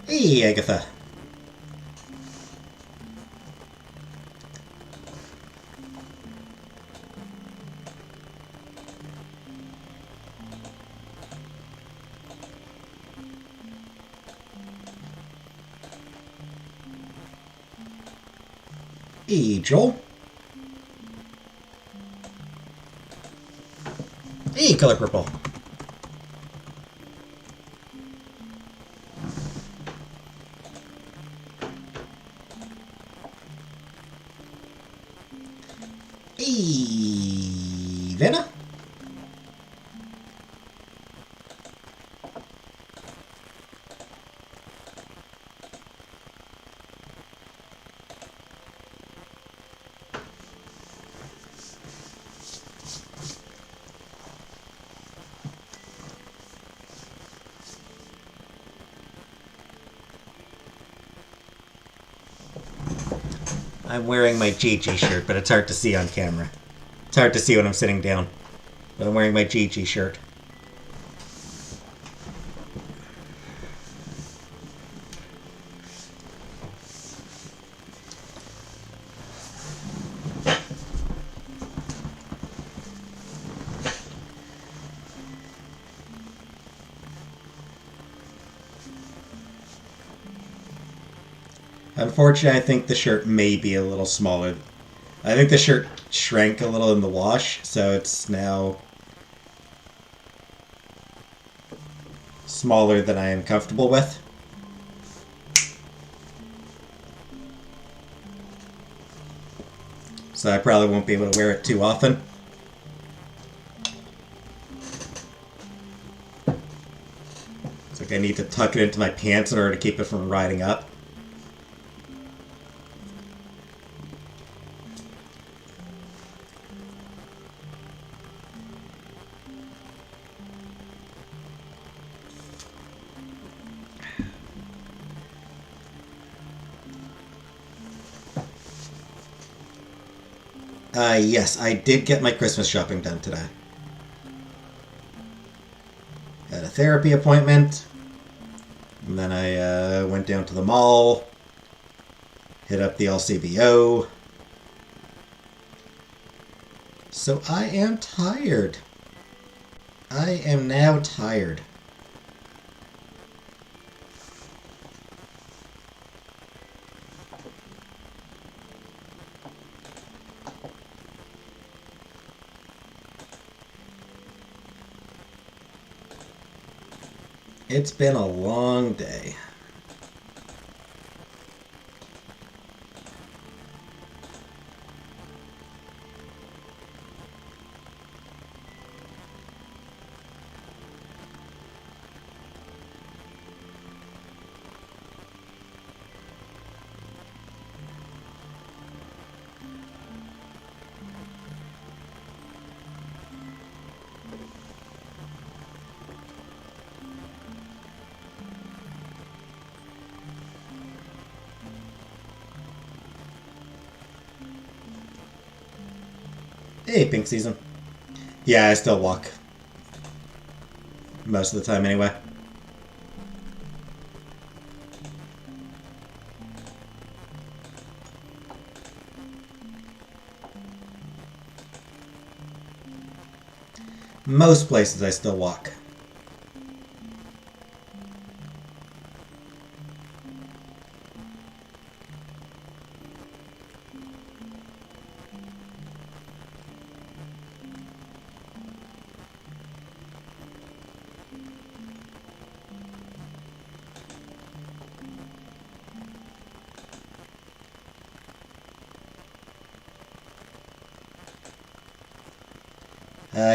Hey, Agatha. Hey, Joel. Hey, Color Purple. Hey, Vanna. I'm wearing my GG shirt, but it's hard to see on camera. It's hard to see when I'm sitting down. But I'm wearing my GG shirt. Unfortunately, I think the shirt may be a little smaller. I think the shirt shrank a little in the wash, so it's now smaller than I am comfortable with. So I probably won't be able to wear it too often. It's like I need to tuck it into my pants in order to keep it from riding up. Yes, I did get my Christmas shopping done today. Had a therapy appointment, and then I went down to the mall, hit up the LCBO. So I am tired. I am now tired. It's been a long day. Hey, pink season. Yeah, I still walk. Most of the time, anyway. Most places I still walk.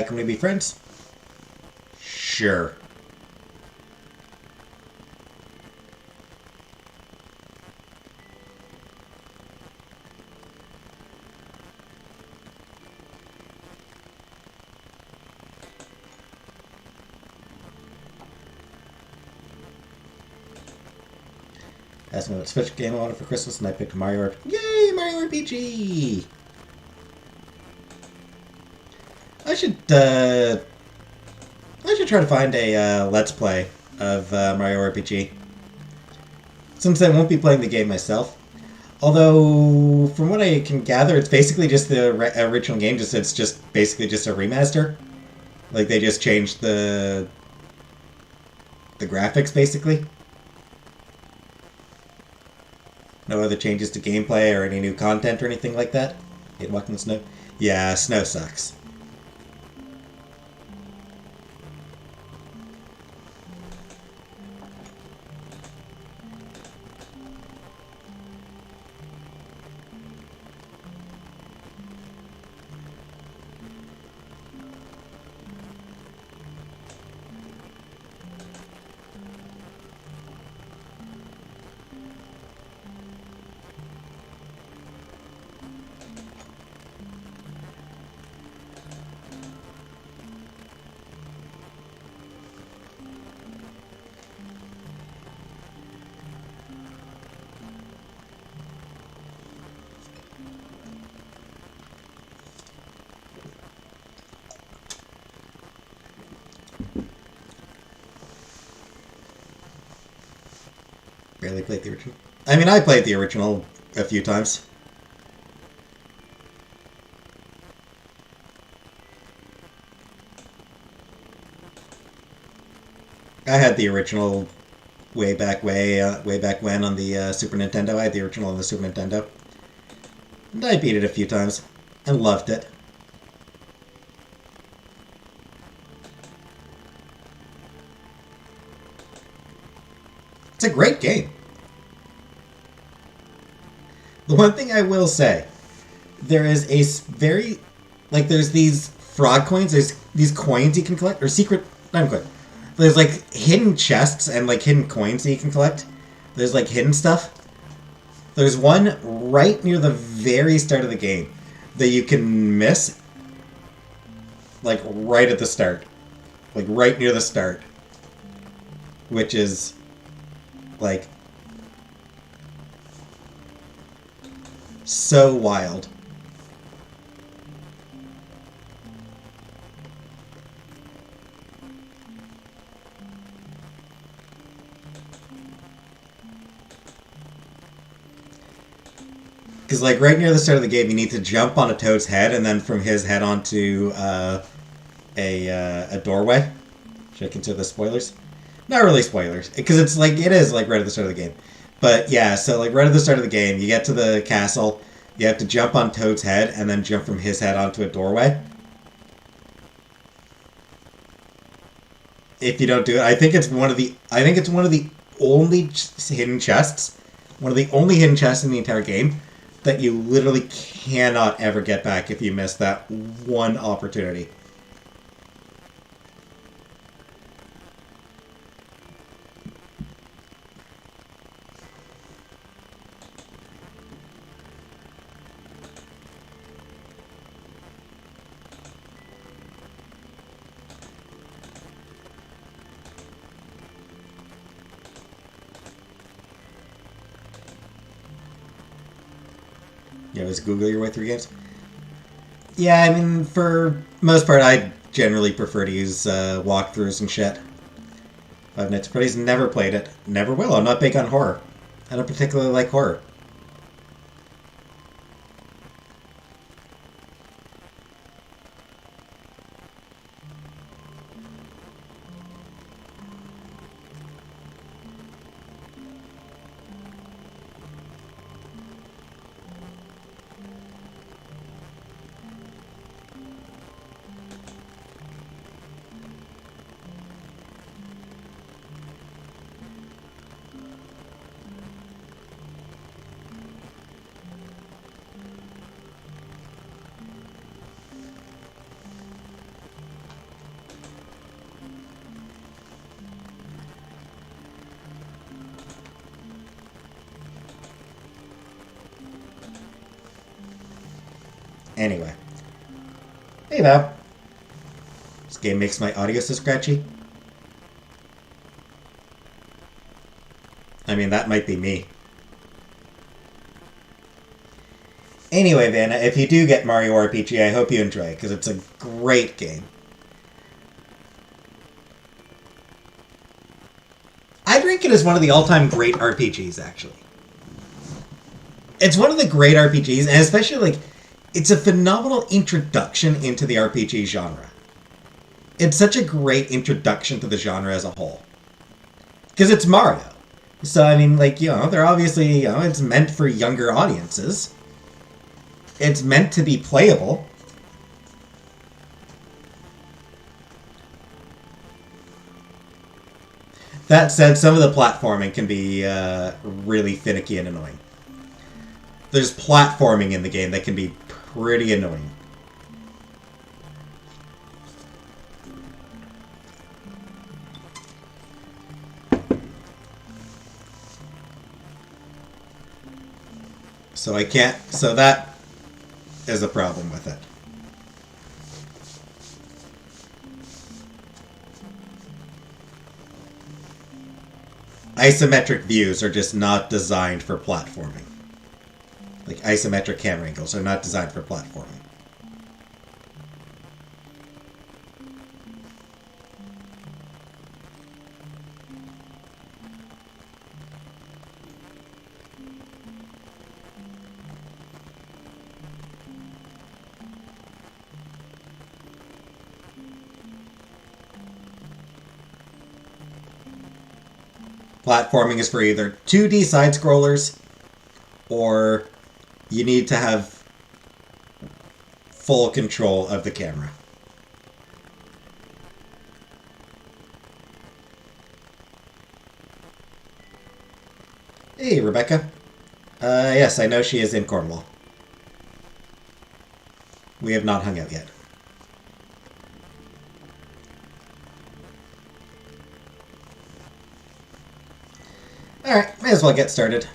Can we be friends? Sure. Asked me what Switch game I wanted for Christmas, and I picked Mario. Yay, Mario RPG! I should try to find a Let's Play of Mario RPG. since I won't be playing the game myself. Although, from what I can gather, it's basically just the original game. It's just basically just a remaster. Like they just changed the graphics, basically. No other changes to gameplay or any new content or anything like that. Hate walking in the snow. Yeah, snow sucks. Barely played the original. I mean, I played the original a few times. I had the original way back when on the Super Nintendo. I had the original on the Super Nintendo. And I beat it a few times and loved it. It's a great game. The one thing I will say, there is a very, like, there's these frog coins, there's these coins you can collect, or secret, not quite. There's, like, hidden chests and, like, hidden coins that you can collect. There's, like, hidden stuff. There's one right near the very start of the game that you can miss, like, right at the start. Like, right near the start. Which is, like, so wild. Because, like, right near the start of the game, you need to jump on a Toad's head, and then from his head onto a doorway. Should I consider the spoilers? Not really spoilers, because it is, like, right at the start of the game. But, yeah, so, like, right at the start of the game, you get to the castle, you have to jump on Toad's head, and then jump from his head onto a doorway. If you don't do it, I think it's one of the only hidden chests, one of the only hidden chests in the entire game, that you literally cannot ever get back if you miss that one opportunity. You always Google your way through games? Yeah, I mean, for most part, I generally prefer to use walkthroughs and shit. Five Nights at Freddy's, never played it. Never will. I'm not big on horror. I don't particularly like horror. Anyway. Hey, Val. This game makes my audio so scratchy. I mean, that might be me. Anyway, Vanna, if you do get Mario RPG, I hope you enjoy it, because it's a great game. I drink it it is one of the all-time great RPGs, actually. It's one of the great RPGs, and especially, like, it's a phenomenal introduction into the RPG genre. It's such a great introduction to the genre as a whole. Because it's Mario. So, I mean, like, they're obviously, it's meant for younger audiences. It's meant to be playable. That said, some of the platforming can be really finicky and annoying. There's platforming in the game that can be pretty annoying. So I can't... So that is a problem with it. Isometric views are just not designed for platforming. Like, isometric camera angles are not designed for platforming. Platforming is for either 2D side-scrollers, or you need to have full control of the camera. Hey, Rebecca. Yes, I know she is in Cornwall. We have not hung out yet. Alright, may as well get started.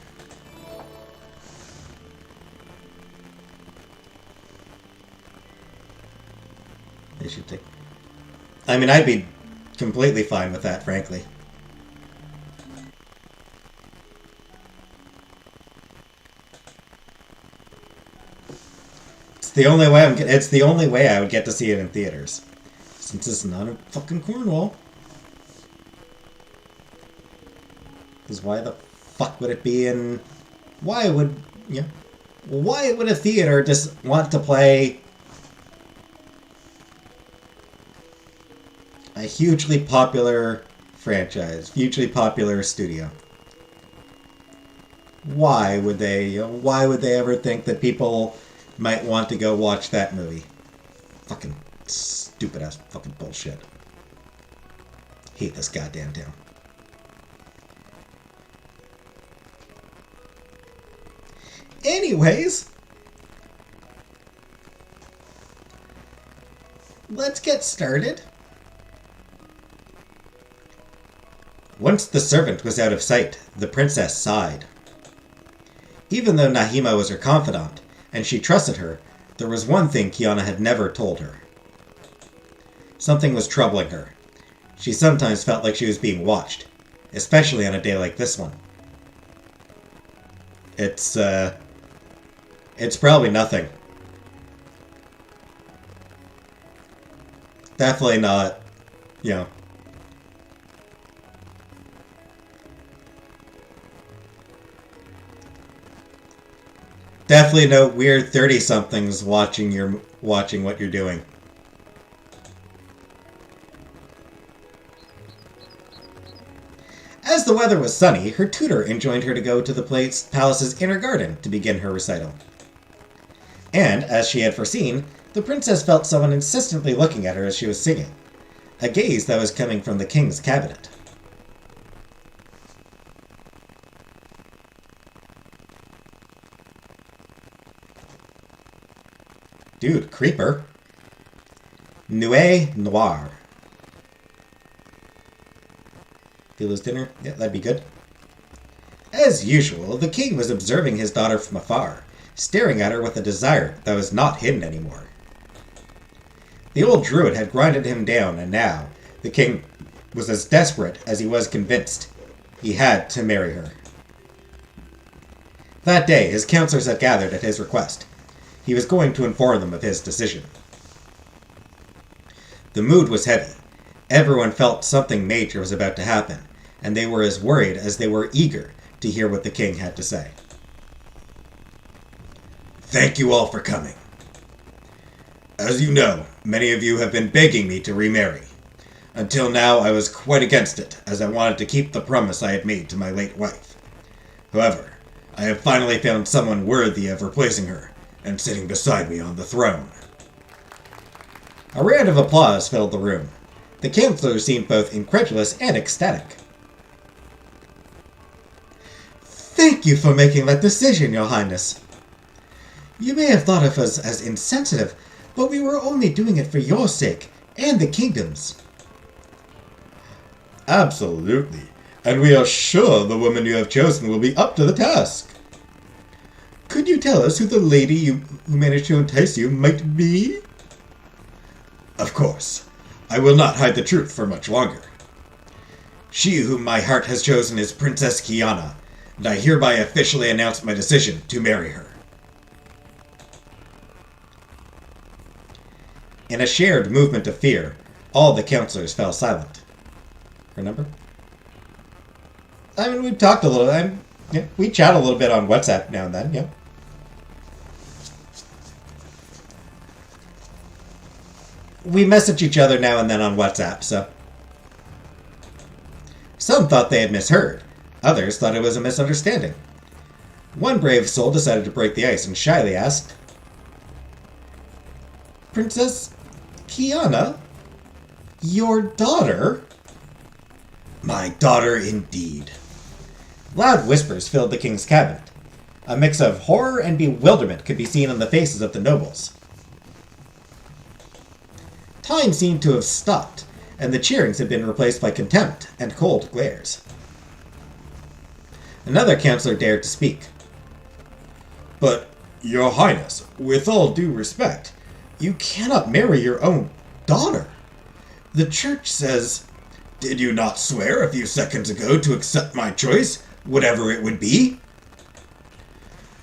They should take... I mean, I'd be completely fine with that, frankly. It's the only way it's the only way I would get to see it in theaters. Since it's not in fucking Cornwall. Because why the fuck would it be in... Why would a theater just want to play a hugely popular franchise, hugely popular studio? Why would they ever think that people might want to go watch that movie? Fucking stupid ass fucking bullshit. Hate this goddamn town. Anyways, let's get started. Once the servant was out of sight, the princess sighed. Even though Nahima was her confidant, and she trusted her, there was one thing Kiana had never told her. Something was troubling her. She sometimes felt like she was being watched, especially on a day like this one. It's probably nothing. Definitely not, Definitely no weird 30-somethings watching what you're doing. As the weather was sunny, her tutor enjoined her to go to the palace's inner garden to begin her recital. And, as she had foreseen, the princess felt someone insistently looking at her as she was singing, a gaze that was coming from the king's cabinet. Dude, creeper. Nuit noire. Philo's dinner? Yeah, that'd be good. As usual, the king was observing his daughter from afar, staring at her with a desire that was not hidden anymore. The old druid had grinded him down, and now the king was as desperate as he was convinced. He had to marry her. That day, his counselors had gathered at his request. He was going to inform them of his decision. The mood was heavy. Everyone felt something major was about to happen, and they were as worried as they were eager to hear what the king had to say. Thank you all for coming. As you know, many of you have been begging me to remarry. Until now, I was quite against it, as I wanted to keep the promise I had made to my late wife. However, I have finally found someone worthy of replacing her and sitting beside me on the throne. A round of applause filled the room. The Chancellor seemed both incredulous and ecstatic. Thank you for making that decision, Your Highness. You may have thought of us as insensitive, but we were only doing it for your sake and the kingdom's. Absolutely, and we are sure the woman you have chosen will be up to the task. Could you tell us who the lady who managed to entice you might be? Of course. I will not hide the truth for much longer. She whom my heart has chosen is Princess Kiana, and I hereby officially announce my decision to marry her. In a shared movement of fear, all the counselors fell silent. Remember? I mean, we've talked a little. We chat a little bit on WhatsApp now and then, yeah. We message each other now and then on WhatsApp, so. Some thought they had misheard. Others thought it was a misunderstanding. One brave soul decided to break the ice and shyly asked, Princess Kiana? Your daughter? My daughter indeed. Loud whispers filled the king's cabinet. A mix of horror and bewilderment could be seen on the faces of the nobles. Time seemed to have stopped, and the cheerings had been replaced by contempt and cold glares. Another counselor dared to speak. But, Your Highness, with all due respect, you cannot marry your own daughter. The church says, Did you not swear a few seconds ago to accept my choice, whatever it would be?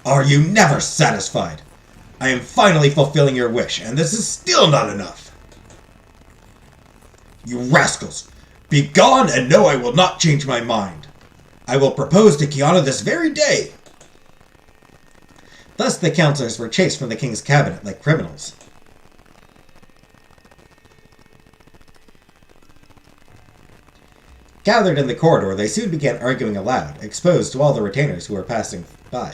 Are you never satisfied? I am finally fulfilling your wish, and this is still not enough. You rascals! Be gone and know I will not change my mind. I will propose to Kiana this very day. Thus the counselors were chased from the king's cabinet like criminals. Gathered in the corridor, they soon began arguing aloud, exposed to all the retainers who were passing by.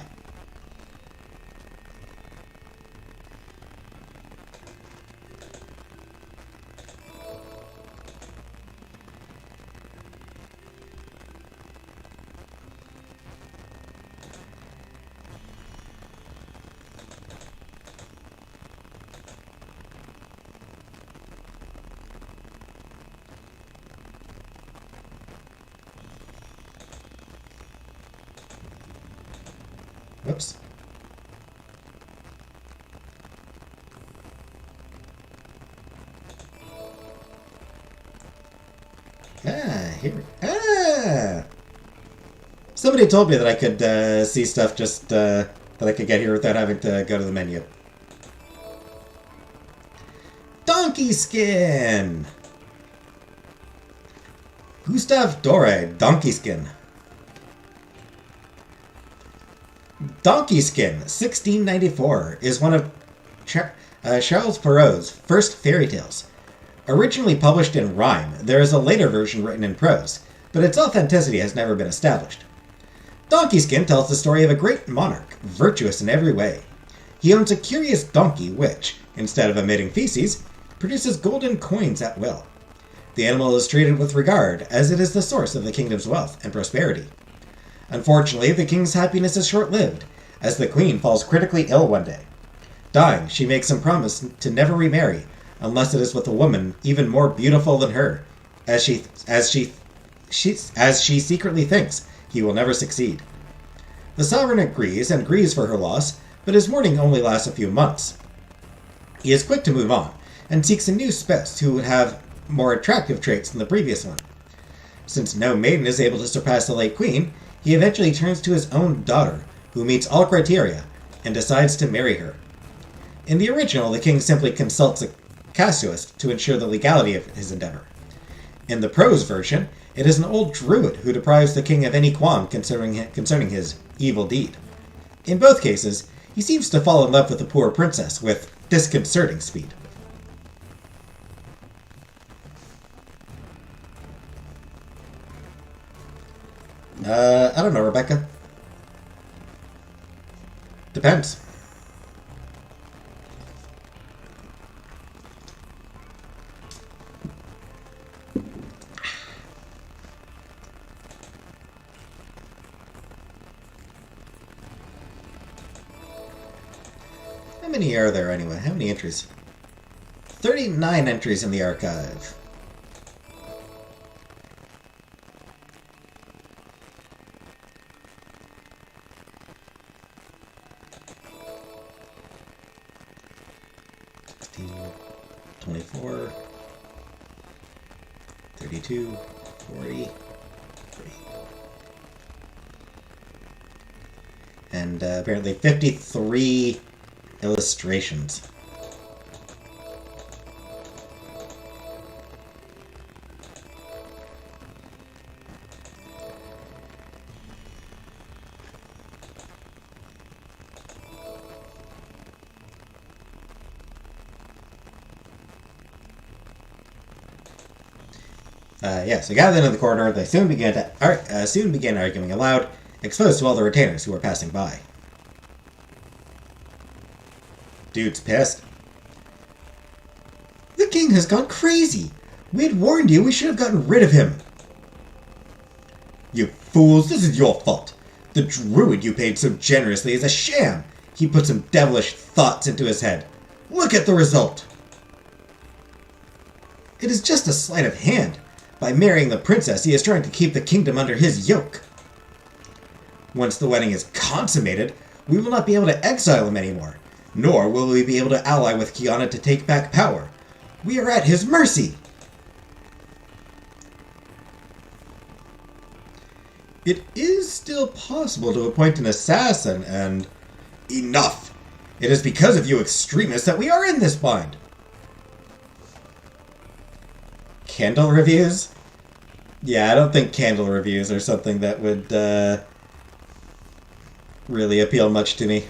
Whoops. Here. Somebody told me that I could see stuff just that I could get here without having to go to the menu. Donkey skin! Gustave Doré, donkey skin. Donkey Skin, 1694, is one of Charles Perrault's first fairy tales. Originally published in rhyme, there is a later version written in prose, but its authenticity has never been established. Donkey Skin tells the story of a great monarch, virtuous in every way. He owns a curious donkey which, instead of emitting feces, produces golden coins at will. The animal is treated with regard, as it is the source of the kingdom's wealth and prosperity. Unfortunately, the king's happiness is short-lived, as the queen falls critically ill one day. Dying, she makes him promise to never remarry, unless it is with a woman even more beautiful than her, as she secretly thinks he will never succeed. The sovereign agrees and grieves for her loss, but his mourning only lasts a few months. He is quick to move on, and seeks a new spouse who would have more attractive traits than the previous one. Since no maiden is able to surpass the late queen, he eventually turns to his own daughter, who meets all criteria, and decides to marry her. In the original, the king simply consults a casuist to ensure the legality of his endeavor. In the prose version, It is an old druid who deprives the king of any qualm concerning his evil deed. In both cases, he seems to fall in love with the poor princess with disconcerting speed. I don't know, Rebecca. Depends. How many are there anyway? How many entries? 39 entries in the archive. $16, 24, 32, 40, 40. And apparently 53 illustrations. So gathered in the corner, they soon began arguing aloud, exposed to all the retainers who were passing by. Dude's pissed. The king has gone crazy. We had warned you we should have gotten rid of him. You fools, this is your fault. The druid you paid so generously is a sham. He put some devilish thoughts into his head. Look at the result. It is just a sleight of hand. By marrying the princess, he is trying to keep the kingdom under his yoke. Once the wedding is consummated, we will not be able to exile him anymore, nor will we be able to ally with Kiana to take back power. We are at his mercy. It is still possible to appoint an assassin and... Enough! It is because of you extremists that we are in this bind. Candle reviews? Yeah, I don't think candle reviews are something that would really appeal much to me.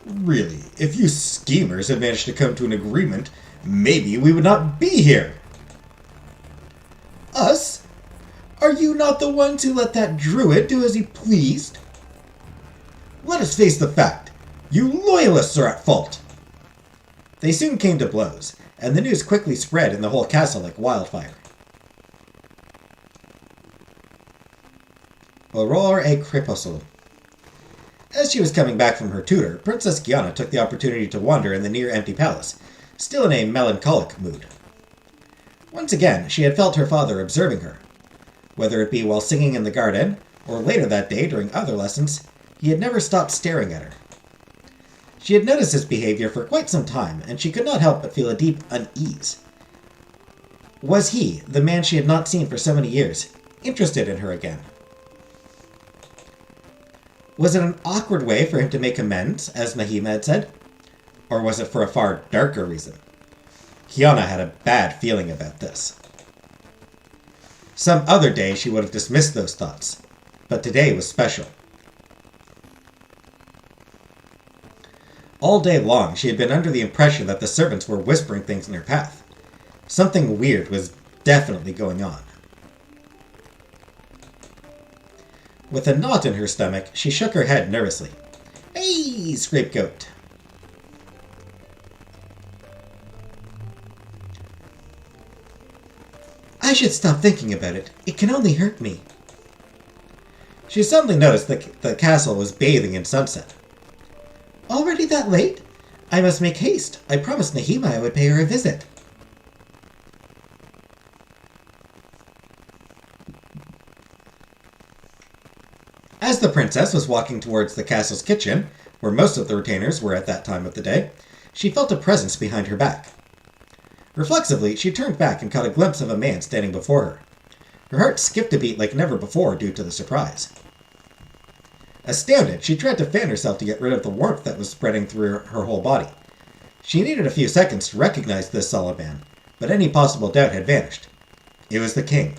Really, if you schemers had managed to come to an agreement, maybe we would not be here. Us? Are you not the ones who let that druid do as he pleased? Let us face the fact. You loyalists are at fault. They soon came to blows, and the news quickly spread in the whole castle like wildfire. Aurore et Crepuscule. As she was coming back from her tutor, Princess Kiana took the opportunity to wander in the near-empty palace, still in a melancholic mood. Once again, she had felt her father observing her. Whether it be while singing in the garden, or later that day during other lessons, he had never stopped staring at her. She had noticed his behavior for quite some time, and she could not help but feel a deep unease. Was he, the man she had not seen for so many years, interested in her again? Was it an awkward way for him to make amends, as Nahima had said? Or was it for a far darker reason? Kiana had a bad feeling about this. Some other day she would have dismissed those thoughts, but today was special. All day long, she had been under the impression that the servants were whispering things in her path. Something weird was definitely going on. With a knot in her stomach, she shook her head nervously. Hey, scapegoat! I should stop thinking about it. It can only hurt me. She suddenly noticed that the castle was bathing in sunset. Already that late? I must make haste. I promised Nahima I would pay her a visit. As the princess was walking towards the castle's kitchen, where most of the retainers were at that time of the day, she felt a presence behind her back. Reflexively, she turned back and caught a glimpse of a man standing before her. Her heart skipped a beat like never before due to the surprise. Astounded, she tried to fan herself to get rid of the warmth that was spreading through her whole body. She needed a few seconds to recognize this solid man, but any possible doubt had vanished. It was the king.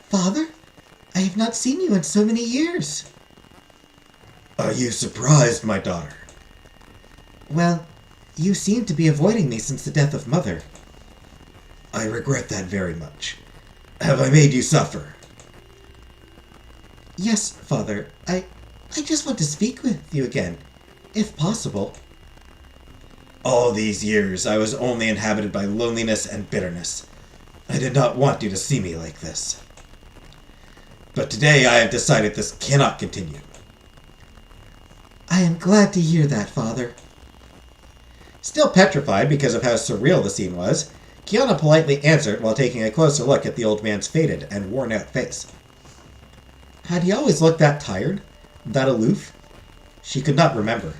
Father, I have not seen you in so many years. Are you surprised, my daughter? Well, you seem to be avoiding me since the death of Mother. I regret that very much. Have I made you suffer? Yes, Father. I just want to speak with you again, if possible. All these years I was only inhabited by loneliness and bitterness. I did not want you to see me like this. But today I have decided this cannot continue. I am glad to hear that, Father. Still petrified because of how surreal the scene was, Kiana politely answered while taking a closer look at the old man's faded and worn-out face. Had he always looked that tired? That aloof? She could not remember.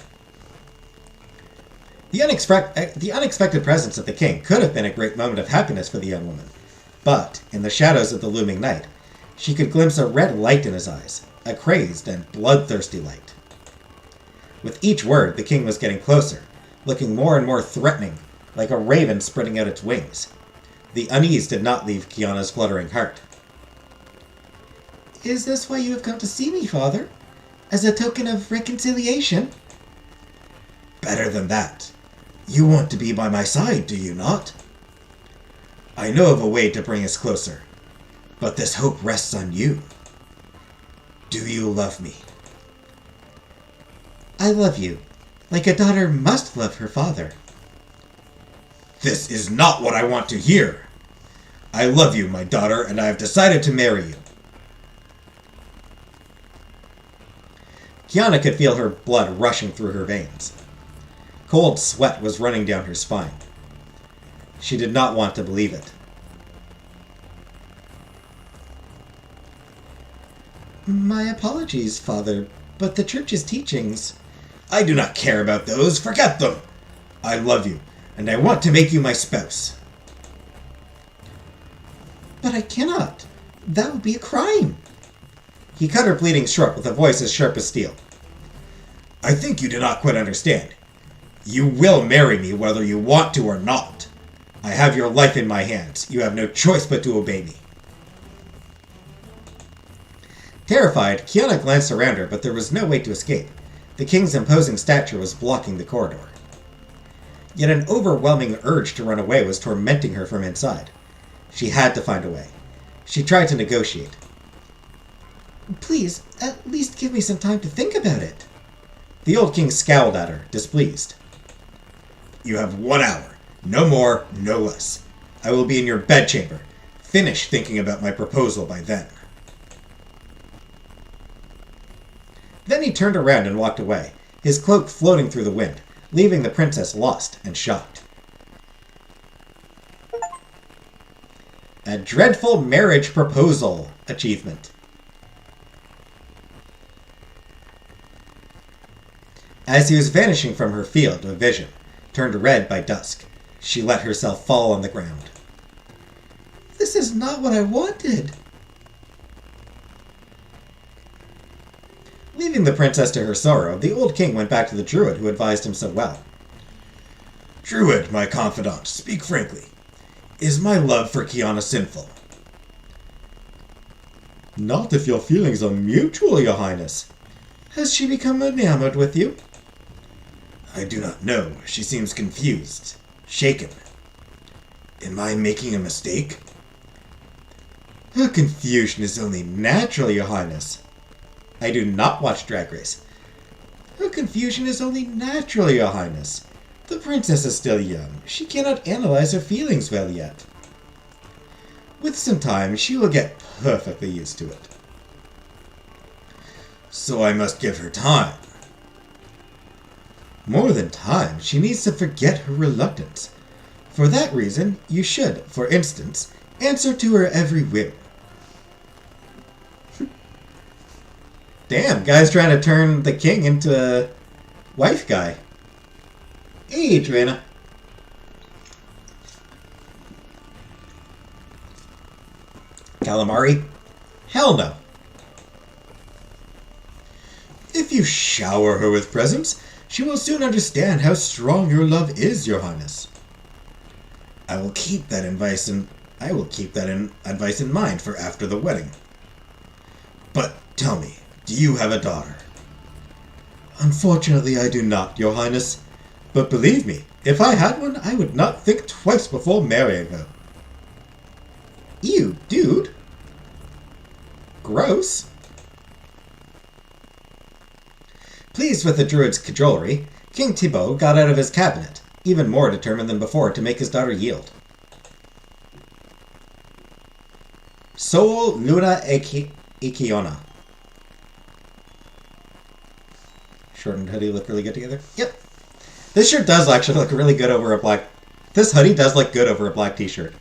The unexpected presence of the king could have been a great moment of happiness for the young woman, but, in the shadows of the looming night, she could glimpse a red light in his eyes, a crazed and bloodthirsty light. With each word, the king was getting closer, looking more and more threatening, like a raven spreading out its wings. The unease did not leave Kiana's fluttering heart. Is this why you have come to see me, Father? As a token of reconciliation? Better than that. You want to be by my side, do you not? I know of a way to bring us closer, but this hope rests on you. Do you love me? I love you, like a daughter must love her father. This is not what I want to hear. I love you, my daughter, and I have decided to marry you. Kiana could feel her blood rushing through her veins. Cold sweat was running down her spine. She did not want to believe it. My apologies, Father, but the Church's teachings... I do not care about those. Forget them. I love you, and I want to make you my spouse. But I cannot. That would be a crime. He cut her pleading short with a voice as sharp as steel. I think you do not quite understand. You will marry me whether you want to or not. I have your life in my hands. You have no choice but to obey me. Terrified, Kiana glanced around her, but there was no way to escape. The king's imposing stature was blocking the corridor. Yet an overwhelming urge to run away was tormenting her from inside. She had to find a way. She tried to negotiate. Please, at least give me some time to think about it. The old king scowled at her, displeased. You have 1 hour. No more, no less. I will be in your bedchamber. Finish thinking about my proposal by then. Then he turned around and walked away, his cloak floating through the wind, leaving the princess lost and shocked. A dreadful marriage proposal achievement. As he was vanishing from her field of vision, turned red by dusk, she let herself fall on the ground. This is not what I wanted. Leaving the princess to her sorrow, the old king went back to the druid who advised him so well. Druid, my confidant, speak frankly. Is my love for Kiana sinful? Not if your feelings are mutual, your highness. Has she become enamored with you? I do not know. She seems confused, shaken. Am I making a mistake? Her confusion is only natural, your highness. I do not watch Drag Race. Her confusion is only natural, your highness. The princess is still young. She cannot analyze her feelings well yet. With some time, she will get perfectly used to it. So I must give her time. More than time, she needs to forget her reluctance. For that reason, you should, for instance, answer to her every whim. Damn, guy's trying to turn the king into a wife guy. Hey, Adriana. Calamari? Hell no. If you shower her with presents, she will soon understand how strong your love is, your highness. I will keep that advice in mind for after the wedding. But tell me, do you have a daughter? Unfortunately, I do not, your highness. But believe me, if I had one, I would not think twice before marrying her. Ew, dude. Gross. Pleased with the druid's cajolery, King Thibaut got out of his cabinet, even more determined than before to make his daughter yield. Sol Luna Ikiona. Short and hoodie look really good together. Yep. This shirt does actually look really good over a black... This hoodie does look good over a black t-shirt.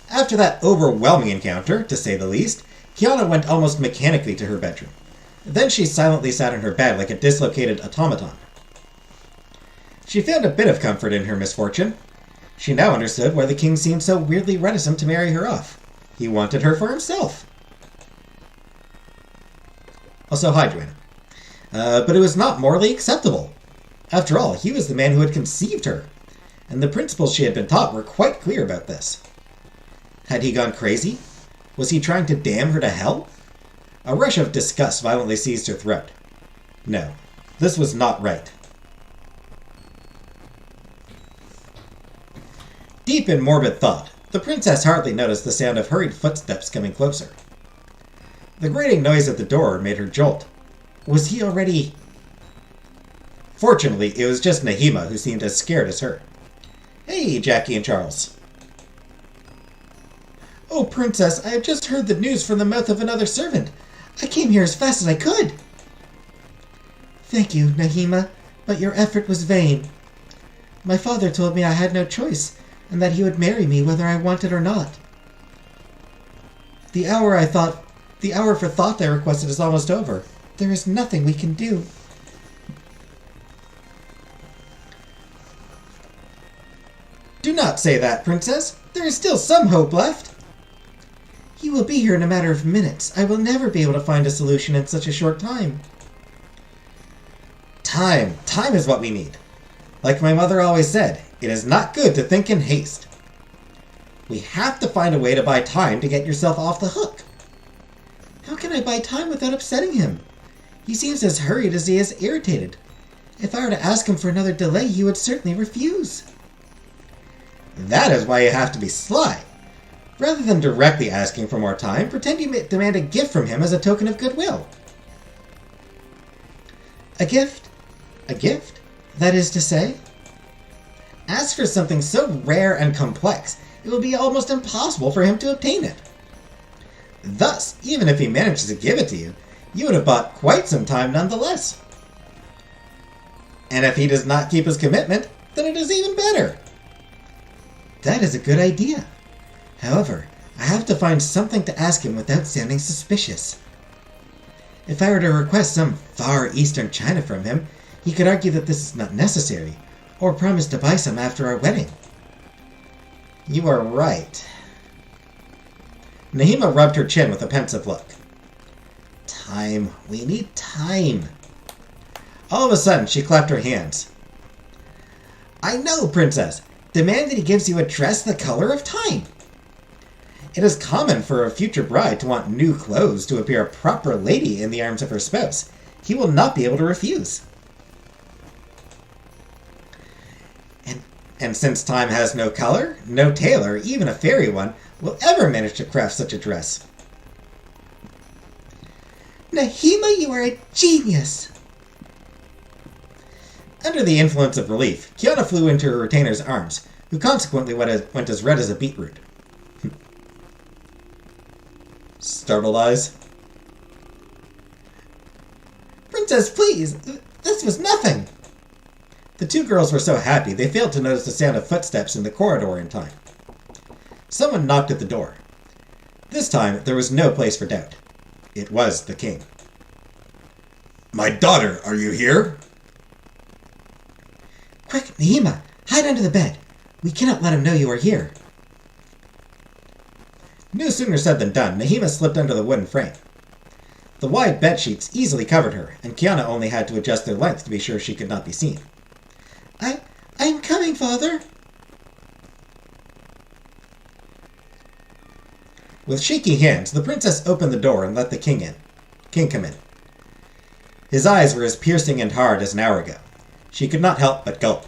After that overwhelming encounter, to say the least, Kiana went almost mechanically to her bedroom. Then she silently sat in her bed like a dislocated automaton. She found a bit of comfort in her misfortune. She now understood why the king seemed so weirdly reticent to marry her off. He wanted her for himself. Also, hi, Joanna. But it was not morally acceptable. After all, he was the man who had conceived her, and the principles she had been taught were quite clear about this. Had he gone crazy? Was he trying to damn her to hell? A rush of disgust violently seized her throat. No, this was not right. Deep in morbid thought, the princess hardly noticed the sound of hurried footsteps coming closer. The grating noise at the door made her jolt. Was he already... Fortunately, it was just Nahima who seemed as scared as her. Hey, Jackie and Charles. Oh, Princess, I have just heard the news from the mouth of another servant. I came here as fast as I could. Thank you, Nahima, but your effort was vain. My father told me I had no choice, and that he would marry me whether I wanted or not. The hour for thought I requested is almost over. There is nothing we can do. Do not say that, Princess. There is still some hope left. He will be here in a matter of minutes. I will never be able to find a solution in such a short time. Time. Time is what we need. Like my mother always said, it is not good to think in haste. We have to find a way to buy time to get yourself off the hook. How can I buy time without upsetting him? He seems as hurried as he is irritated. If I were to ask him for another delay, he would certainly refuse. That is why you have to be sly. Rather than directly asking for more time, pretend you demand a gift from him as a token of goodwill. A gift? A gift? That is to say? Ask for something so rare and complex, it will be almost impossible for him to obtain it. Thus, even if he manages to give it to you, you would have bought quite some time nonetheless. And if he does not keep his commitment, then it is even better. That is a good idea. However, I have to find something to ask him without sounding suspicious. If I were to request some Far Eastern china from him, he could argue that this is not necessary, or promise to buy some after our wedding. You are right. Nahima rubbed her chin with a pensive look. Time. We need time. All of a sudden, she clapped her hands. I know, Princess. Demand that he gives you a dress the color of time. It is common for a future bride to want new clothes to appear a proper lady in the arms of her spouse. He will not be able to refuse. And since time has no color, no tailor, even a fairy one, will ever manage to craft such a dress. Nahima, you are a genius! Under the influence of relief, Kiana flew into her retainer's arms, who consequently went as red as a beetroot. Startled eyes. Princess, please! This was nothing! The two girls were so happy they failed to notice the sound of footsteps in the corridor in time. Someone knocked at the door. This time, there was no place for doubt. It was the king. My daughter, are you here? Quick, Nahima, hide under the bed. We cannot let him know you are here. No sooner said than done. Nahima slipped under the wooden frame. The wide bedsheets easily covered her, and Kiana only had to adjust their length to be sure she could not be seen. I'm coming, Father. With shaky hands, the princess opened the door and let the king come in. His eyes were as piercing and hard as an hour ago. She could not help but gulp.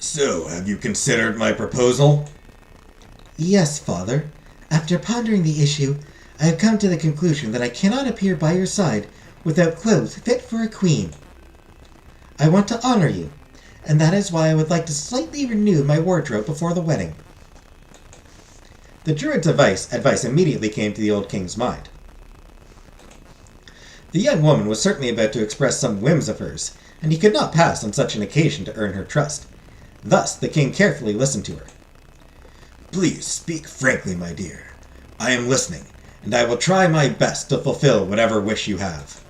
So, have you considered my proposal? Yes, Father. After pondering the issue, I have come to the conclusion that I cannot appear by your side without clothes fit for a queen. I want to honor you, and that is why I would like to slightly renew my wardrobe before the wedding. The druid's advice immediately came to the old king's mind. The young woman was certainly about to express some whims of hers, and he could not pass on such an occasion to earn her trust. Thus, the king carefully listened to her. Please speak frankly, my dear. I am listening, and I will try my best to fulfill whatever wish you have.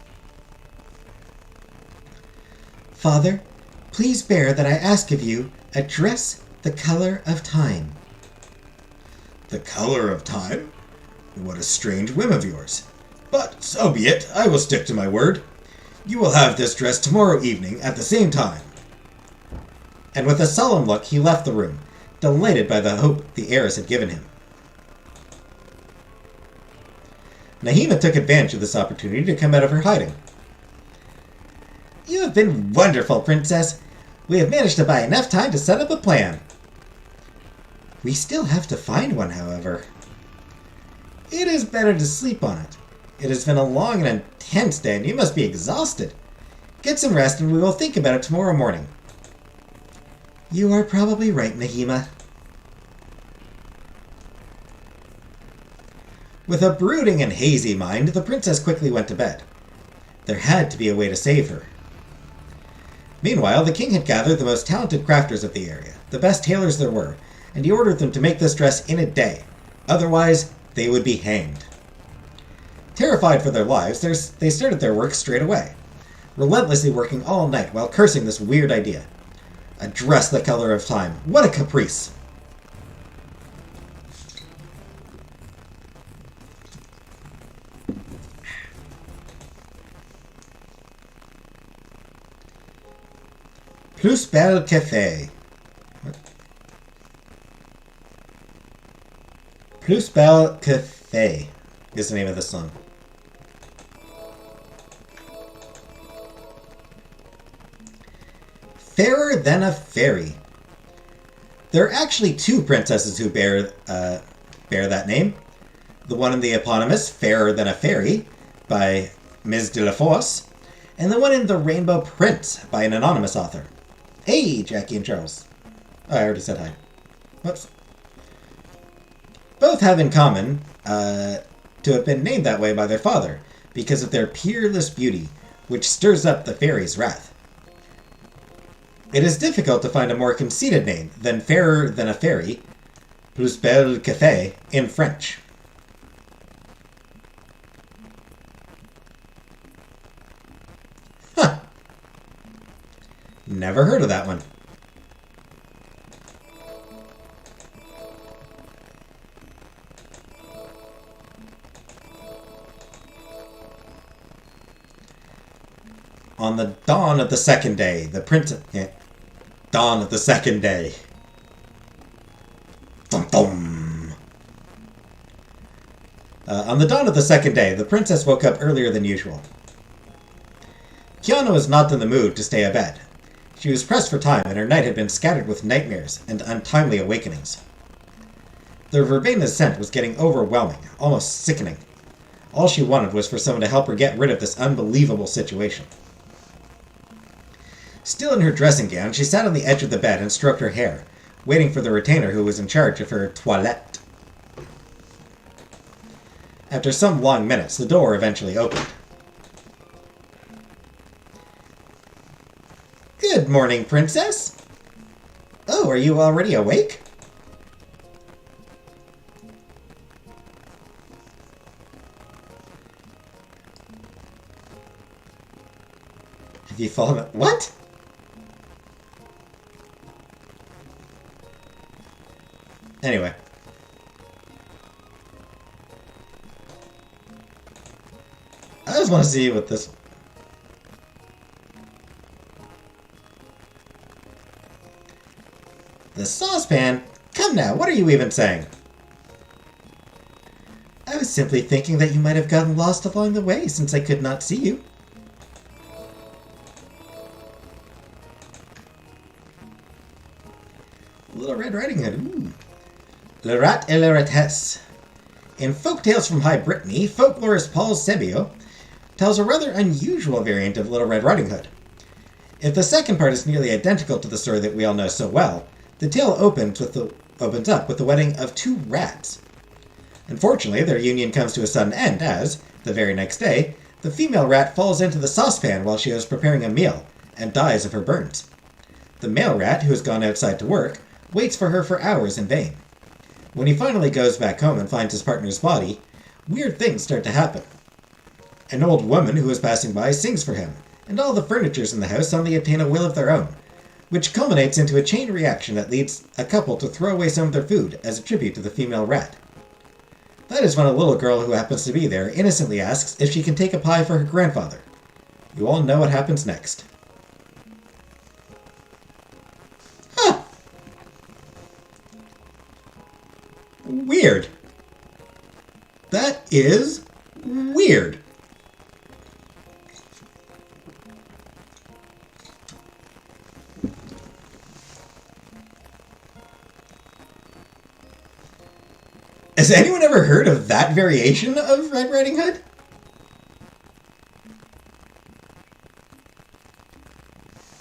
Father, please bear that I ask of you a dress the color of time. The color of time? What a strange whim of yours. But so be it, I will stick to my word. You will have this dress tomorrow evening at the same time. And with a solemn look, he left the room, delighted by the hope the heiress had given him. Nahima took advantage of this opportunity to come out of her hiding. You have been wonderful, Princess. We have managed to buy enough time to set up a plan. We still have to find one, however. It is better to sleep on it. It has been a long and intense day, and you must be exhausted. Get some rest, and we will think about it tomorrow morning. You are probably right, Nahima. With a brooding and hazy mind, the princess quickly went to bed. There had to be a way to save her. Meanwhile, the king had gathered the most talented crafters of the area, the best tailors there were, and he ordered them to make this dress in a day. Otherwise, they would be hanged. Terrified for their lives, they started their work straight away, relentlessly working all night while cursing this weird idea. A dress the color of time. What a caprice! Plus belle café. What? Plus belle café is the name of the song. Fairer than a fairy. There are actually two princesses who bear that name. The one in the eponymous Fairer Than a Fairy by Ms. de la Force, and the one in The Rainbow Prince by an anonymous author. Hey, Jackie and Charles. Oh, I already said hi. Whoops. Both have in common to have been named that way by their father because of their peerless beauty, which stirs up the fairy's wrath. It is difficult to find a more conceited name than Fairer Than a Fairy, Plus Belle Café, in French. Huh. Never heard of that one. On the dawn of the second day, the princess... Dawn of the second day. Dum dum. On the dawn of the second day, the princess woke up earlier than usual. Kiana was not in the mood to stay abed. She was pressed for time, and her night had been scattered with nightmares and untimely awakenings. The verbena scent was getting overwhelming, almost sickening. All she wanted was for someone to help her get rid of this unbelievable situation. Still in her dressing gown, she sat on the edge of the bed and stroked her hair, waiting for the retainer who was in charge of her toilette. After some long minutes, the door eventually opened. Good morning, Princess. Oh, are you already awake? Have you fallen... What? Anyway. just want to see what this... The saucepan? Come now, what are you even saying? I was simply thinking that you might have gotten lost along the way since I could not see you. Little Red Riding Hood. Ooh. Le Rat et la Ratesse. In folk tales from High Brittany, folklorist Paul Sebio tells a rather unusual variant of Little Red Riding Hood. If the second part is nearly identical to the story that we all know so well, the tale opens up with the wedding of two rats. Unfortunately, their union comes to a sudden end as, the very next day, the female rat falls into the saucepan while she is preparing a meal and dies of her burns. The male rat, who has gone outside to work, waits for her for hours in vain. When he finally goes back home and finds his partner's body, weird things start to happen. An old woman who is passing by sings for him, and all the furnitures in the house suddenly obtain a will of their own, which culminates into a chain reaction that leads a couple to throw away some of their food as a tribute to the female rat. That is when a little girl who happens to be there innocently asks if she can take a pie for her grandfather. You all know what happens next. Huh. Weird. That is weird. Has anyone ever heard of that variation of Red Riding Hood?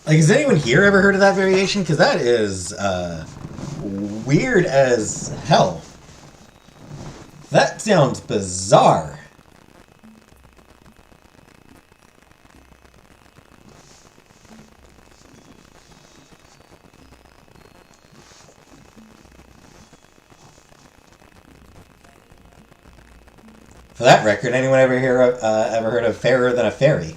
Like, has anyone here ever heard of that variation? Because that is, weird as hell. That sounds bizarre. For that record, anyone ever heard of Fairer Than a Fairy?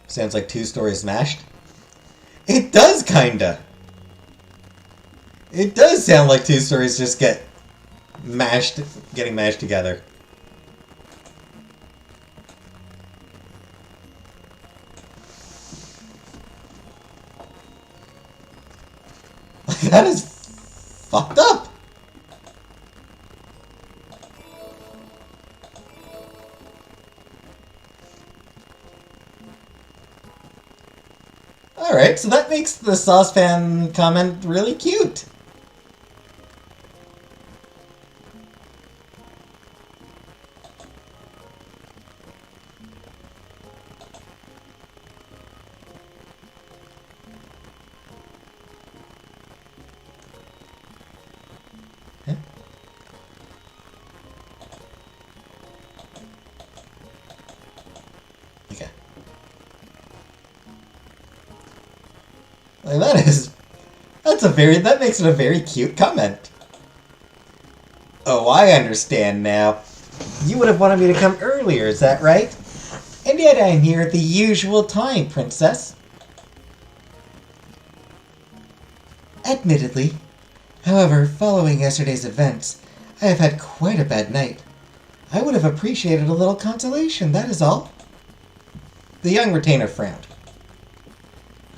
Sounds like two stories mashed. It does, kinda. It does sound like two stories just getting mashed together. That is fucked up. Alright, so that makes the saucepan comment really cute. Huh? Okay. Like that makes it a very cute comment. Oh, I understand now. You would have wanted me to come earlier, is that right? And yet I am here at the usual time, Princess. Admittedly. However, following yesterday's events, I have had quite a bad night. I would have appreciated a little consolation, that is all. The young retainer frowned.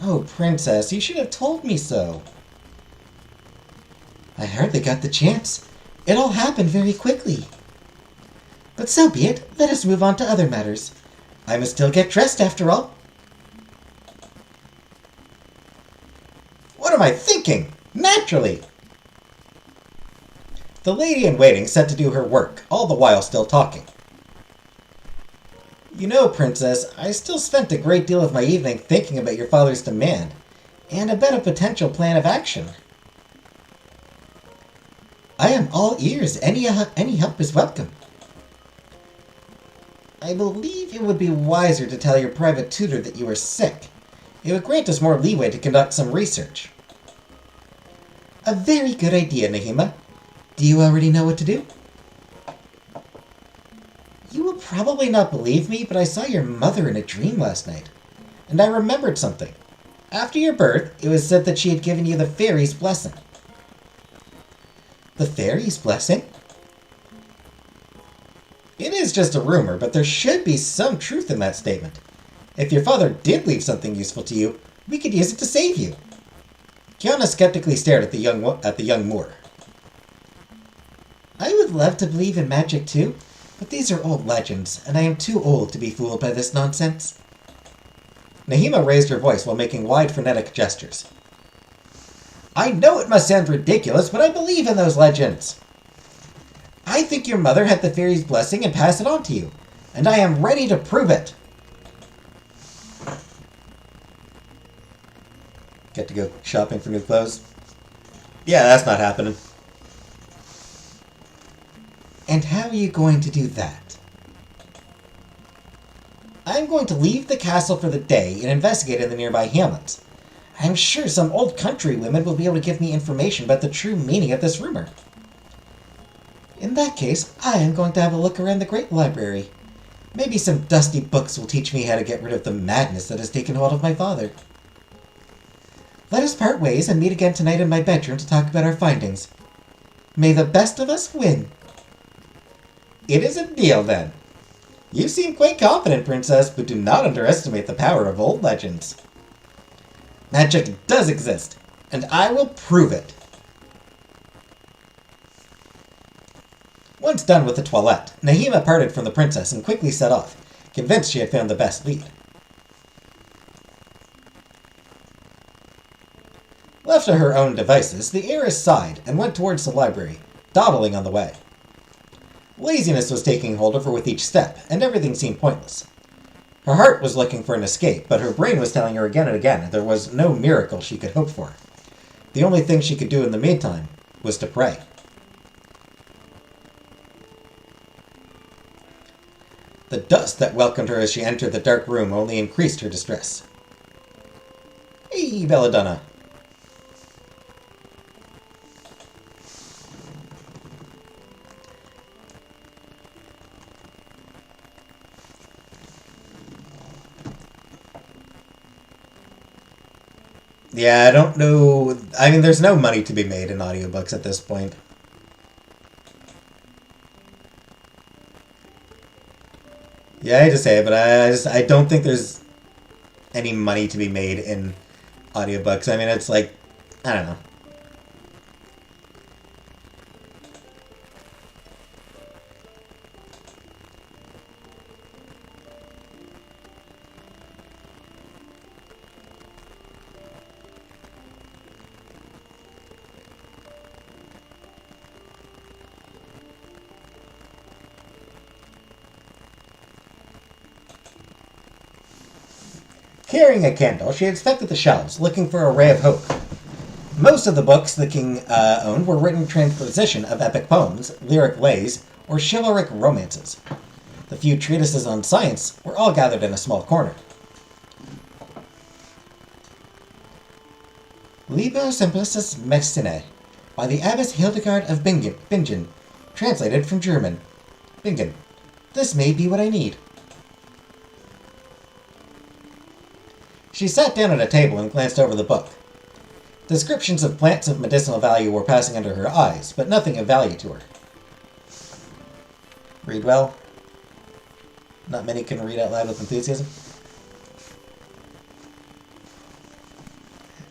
Oh, Princess, you should have told me so. I hardly got the chance. It all happened very quickly. But so be it. Let us move on to other matters. I must still get dressed after all. What am I thinking? Naturally. The lady-in-waiting set to do her work, all the while still talking. You know, Princess, I still spent a great deal of my evening thinking about your father's demand, and about a potential plan of action. I am all ears. Any help is welcome. I believe it would be wiser to tell your private tutor that you are sick. It would grant us more leeway to conduct some research. A very good idea, Nahima. Do you already know what to do? You will probably not believe me, but I saw your mother in a dream last night. And I remembered something. After your birth, it was said that she had given you the fairy's blessing. The fairy's blessing? It is just a rumor, but there should be some truth in that statement. If your father did leave something useful to you, we could use it to save you. Kiana skeptically stared at the young Moor. I would love to believe in magic too, but these are old legends, and I am too old to be fooled by this nonsense. Nahima raised her voice while making wide frenetic gestures. I know it must sound ridiculous, but I believe in those legends. I think your mother had the fairy's blessing and passed it on to you, and I am ready to prove it. Get to go shopping for new clothes? Yeah, that's not happening. And how are you going to do that? I'm going to leave the castle for the day and investigate in the nearby hamlets. I'm sure some old country women will be able to give me information about the true meaning of this rumor. In that case, I am going to have a look around the Great Library. Maybe some dusty books will teach me how to get rid of the madness that has taken hold of my father. Let us part ways and meet again tonight in my bedroom to talk about our findings. May the best of us win. It is a deal, then. You seem quite confident, Princess, but do not underestimate the power of old legends. Magic does exist, and I will prove it. Once done with the toilette, Nahima parted from the princess and quickly set off, convinced she had found the best lead. Left to her own devices, the heiress sighed and went towards the library, dawdling on the way. Laziness was taking hold of her with each step, and everything seemed pointless. Her heart was looking for an escape, but her brain was telling her again and again there was no miracle she could hope for. The only thing she could do in the meantime was to pray. The dust that welcomed her as she entered the dark room only increased her distress. Hey, Belladonna. Yeah, I don't know. I mean, there's no money to be made in audiobooks at this point. Yeah, I hate to say it, but I don't think there's any money to be made in audiobooks. I mean, it's like, I don't know. Carrying a candle, she inspected the shelves, looking for a ray of hope. Most of the books the king owned were written in transposition of epic poems, lyric lays, or chivalric romances. The few treatises on science were all gathered in a small corner. Liber Simplicis Medicinae, by the Abbess Hildegard of Bingen, translated from German. Bingen. This may be what I need. She sat down at a table and glanced over the book. Descriptions of plants of medicinal value were passing under her eyes, but nothing of value to her. Read well. Not many can read out loud with enthusiasm.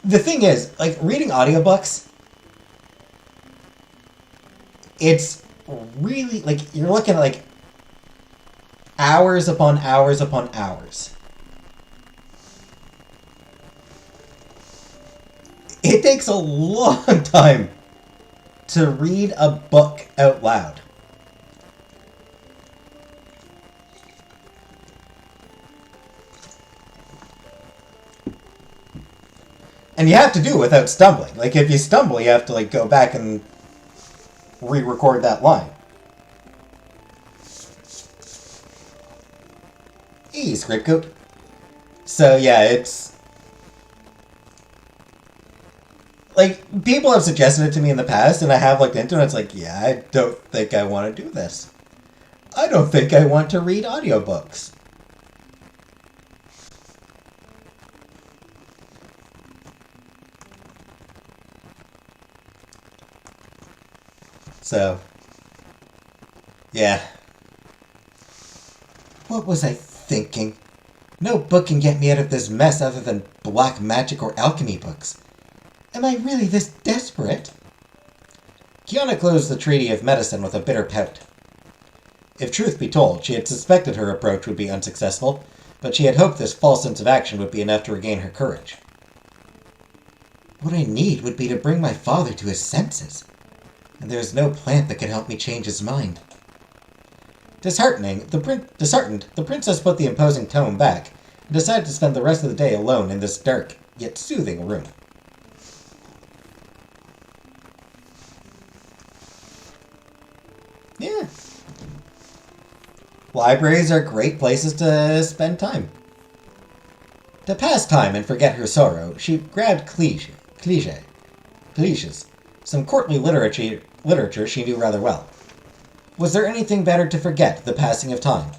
The thing is, like, reading audiobooks, it's really, like, you're looking at, like, hours upon hours upon hours. It takes a long time to read a book out loud. And you have to do it without stumbling. Like, if you stumble, you have to, like, go back and re-record that line. Hey, Scriptcoat. So, yeah, it's... Like, people have suggested it to me in the past, and I have looked into it, and it's like, yeah, I don't think I want to do this. I don't think I want to read audiobooks. So, yeah. What was I thinking? No book can get me out of this mess other than black magic or alchemy books. Am I really this desperate? Kiana closed the Treaty of Medicine with a bitter pout. If truth be told, she had suspected her approach would be unsuccessful, but she had hoped this false sense of action would be enough to regain her courage. What I need would be to bring my father to his senses, and there is no plant that can help me change his mind. Disheartened, the princess put the imposing tome back and decided to spend the rest of the day alone in this dark, yet soothing room. Yeah. Libraries are great places to spend time. To pass time and forget her sorrow, she grabbed cliches, some courtly literature she knew rather well. Was there anything better to forget the passing of time?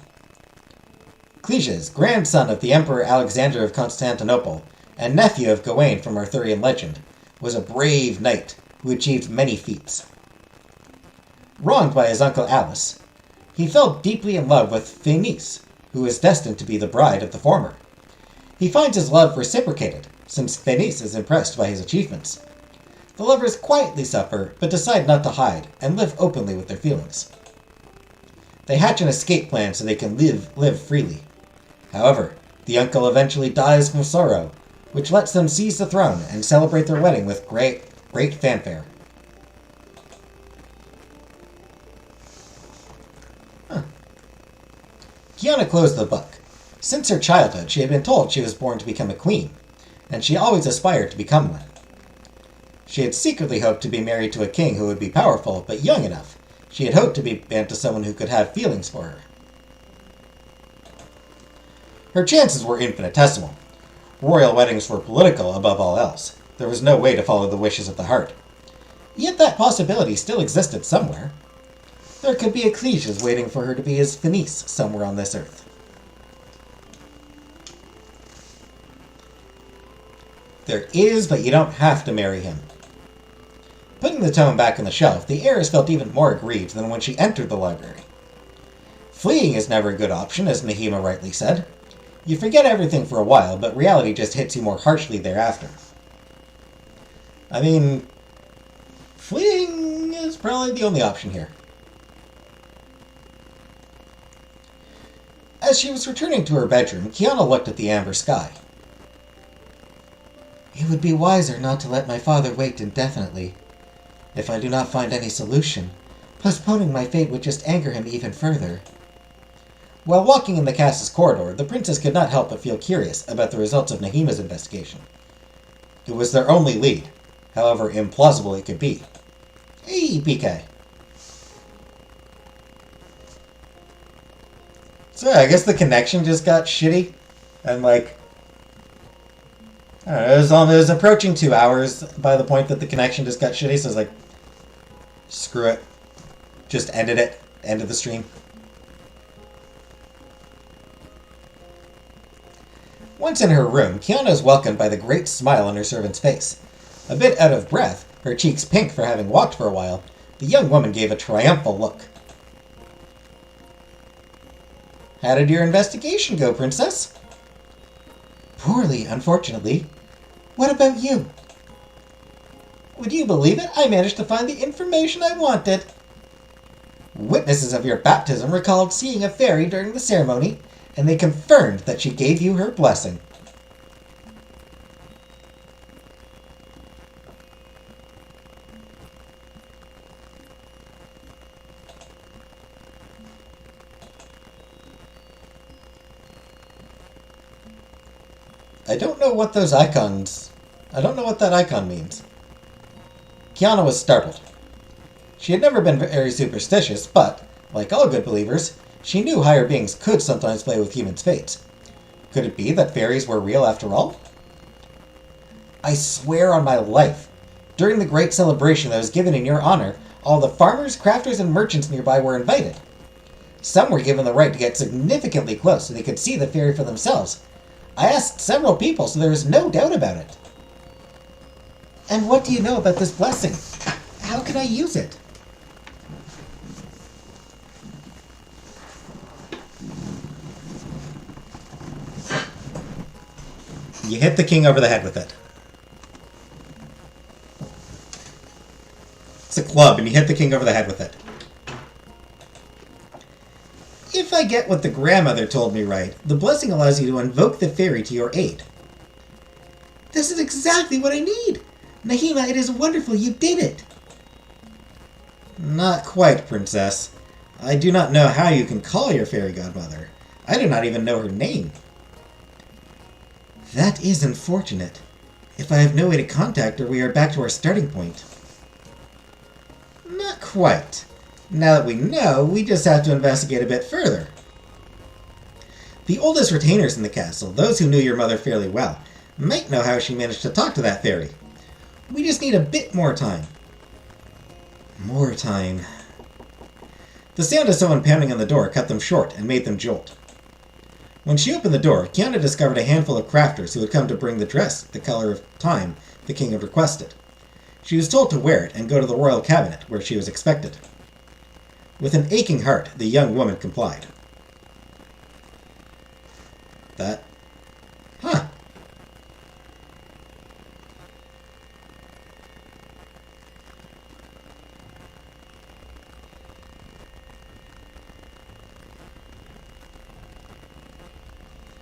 Cliches, grandson of the Emperor Alexander of Constantinople and nephew of Gawain from Arthurian legend, was a brave knight who achieved many feats. Wronged by his uncle Alice, he fell deeply in love with Fenice, who was destined to be the bride of the former. He finds his love reciprocated, since Fenice is impressed by his achievements. The lovers quietly suffer, but decide not to hide and live openly with their feelings. They hatch an escape plan so they can live freely. However, the uncle eventually dies from sorrow, which lets them seize the throne and celebrate their wedding with great fanfare. Kiana closed the book. Since her childhood, she had been told she was born to become a queen, and she always aspired to become one. She had secretly hoped to be married to a king who would be powerful, but young enough. She had hoped to be married to someone who could have feelings for her. Her chances were infinitesimal. Royal weddings were political above all else. There was no way to follow the wishes of the heart. Yet that possibility still existed somewhere. There could be a Cleges waiting for her to be his Fenice somewhere on this earth. There is, but you don't have to marry him. Putting the tome back on the shelf, the heiress felt even more aggrieved than when she entered the library. Fleeing is never a good option, as Nahima rightly said. You forget everything for a while, but reality just hits you more harshly thereafter. I mean, fleeing is probably the only option here. As she was returning to her bedroom, Kiana looked at the amber sky. It would be wiser not to let my father wait indefinitely. If I do not find any solution, postponing my fate would just anger him even further. While walking in the castle's corridor, the princess could not help but feel curious about the results of Nahima's investigation. It was their only lead, however implausible it could be. Hey, PK. So yeah, I guess the connection just got shitty, and I don't know, it was approaching 2 hours by the point that the connection just got shitty, so I was like, screw it. Just ended the stream. Once in her room, Kiana is welcomed by the great smile on her servant's face. A bit out of breath, her cheeks pink for having walked for a while, the young woman gave a triumphal look. How did your investigation go, princess? Poorly, unfortunately. What about you? Would you believe it? I managed to find the information I wanted. Witnesses of your baptism recalled seeing a fairy during the ceremony, and they confirmed that she gave you her blessing. I don't know what that icon means. Kiana was startled. She had never been very superstitious, but, like all good believers, she knew higher beings could sometimes play with humans' fates. Could it be that fairies were real after all? I swear on my life, during the great celebration that was given in your honor, all the farmers, crafters, and merchants nearby were invited. Some were given the right to get significantly close so they could see the fairy for themselves. I asked several people, so there is no doubt about it. And what do you know about this blessing? How can I use it? You hit the king over the head with it. It's a club, and you hit the king over the head with it. If I get what the grandmother told me right, the blessing allows you to invoke the fairy to your aid. This is exactly what I need! Nahima, it is wonderful you did it! Not quite, Princess. I do not know how you can call your fairy godmother. I do not even know her name. That is unfortunate. If I have no way to contact her, we are back to our starting point. Not quite. Now that we know, we just have to investigate a bit further. The oldest retainers in the castle, those who knew your mother fairly well, might know how she managed to talk to that fairy. We just need a bit more time. More time. The sound of someone pounding on the door cut them short and made them jolt. When she opened the door, Kiana discovered a handful of crafters who had come to bring the dress, the color of time, the king had requested. She was told to wear it and go to the royal cabinet, where she was expected. With an aching heart, the young woman complied. That... Huh.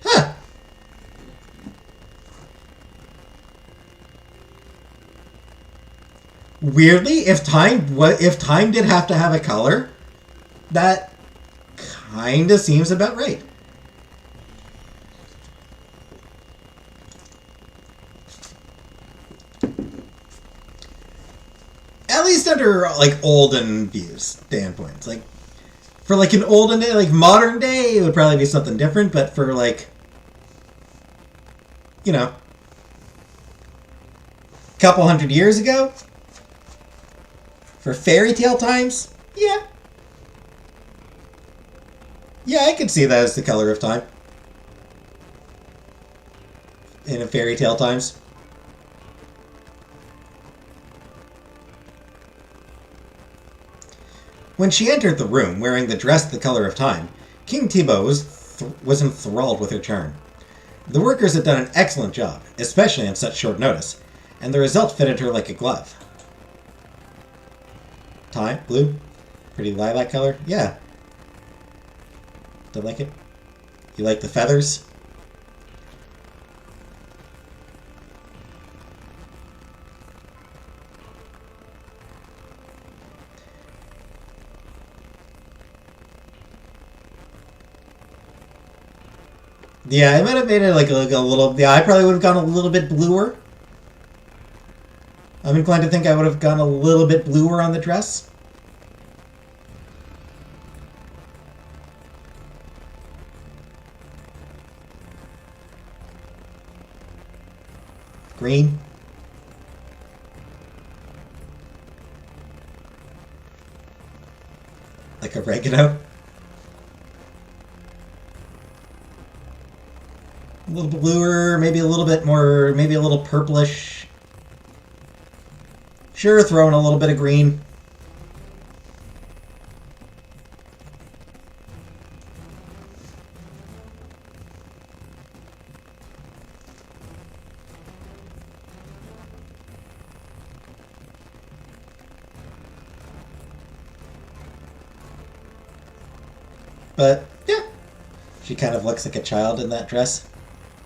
Huh. Weirdly, if time did have to have a color, that kinda seems about right. At least under like olden views standpoints. Like for like an olden day, like modern day, it would probably be something different, but for like a couple hundred years ago, for fairy tale times, yeah. Yeah, I could see that as the color of time. In a fairy tale times. When she entered the room wearing the dress the color of time, King Thibaut was enthralled with her charm. The workers had done an excellent job, especially on such short notice, and the result fitted her like a glove. Time? Blue? Pretty lilac color? Yeah. Do you like it? You like the feathers? Yeah, I might have made it like a little... Yeah, I probably would have gone a little bit bluer. I'm inclined to think I would have gone a little bit bluer on the dress. Green. Like oregano. A little bluer, maybe a little bit more, maybe a little purplish. Sure, throw in a little bit of green. But, yeah. She kind of looks like a child in that dress.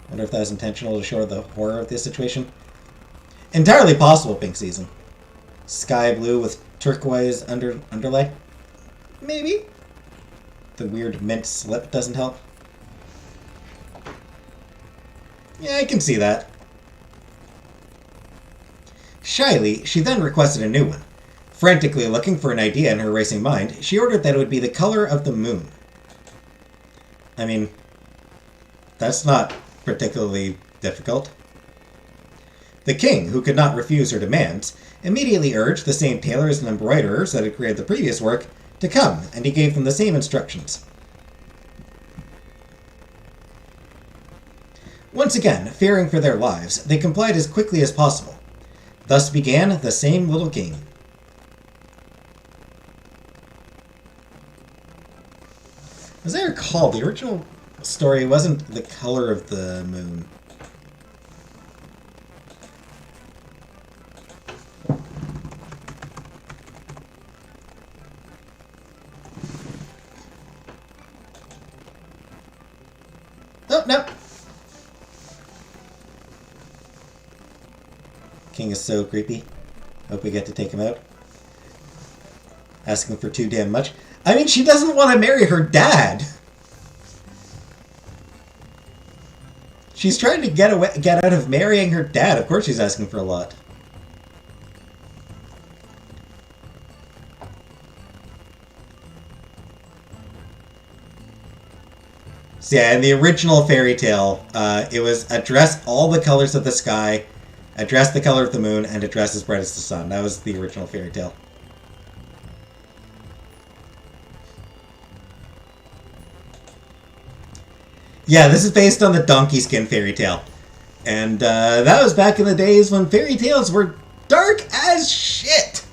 Wonder if that was intentional to show the horror of the situation. Entirely possible, Pink Season. Sky blue with turquoise underlay? Maybe. The weird mint slip doesn't help. Yeah, I can see that. Shyly, she then requested a new one. Frantically looking for an idea in her racing mind, she ordered that it would be the color of the moon. I mean, that's not particularly difficult. The king, who could not refuse her demands, immediately urged the same tailors and embroiderers that had created the previous work to come, and he gave them the same instructions. Once again, fearing for their lives, they complied as quickly as possible. Thus began the same little game. As I recall, the original story wasn't the color of the moon. Oh, no. King is so creepy. Hope we get to take him out. Asking for too damn much. I mean, she doesn't want to marry her dad. She's trying to get out of marrying her dad. Of course she's asking for a lot. So yeah, in the original fairy tale, it was address all the colors of the sky, address the color of the moon, and address as bright as the sun. That was the original fairy tale. Yeah, this is based on the donkey skin fairy tale. And that was back in the days when fairy tales were dark as shit.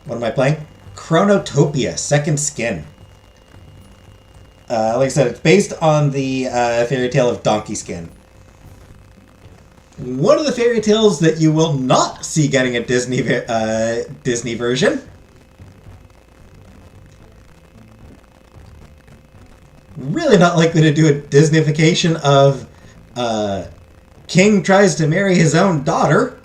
What am I playing? Chronotopia, Second Skin. Like I said, it's based on the fairy tale of Donkey Skin. One of the fairy tales that you will not see getting a Disney version. Really not likely to do a Disneyfication of King tries to marry his own daughter.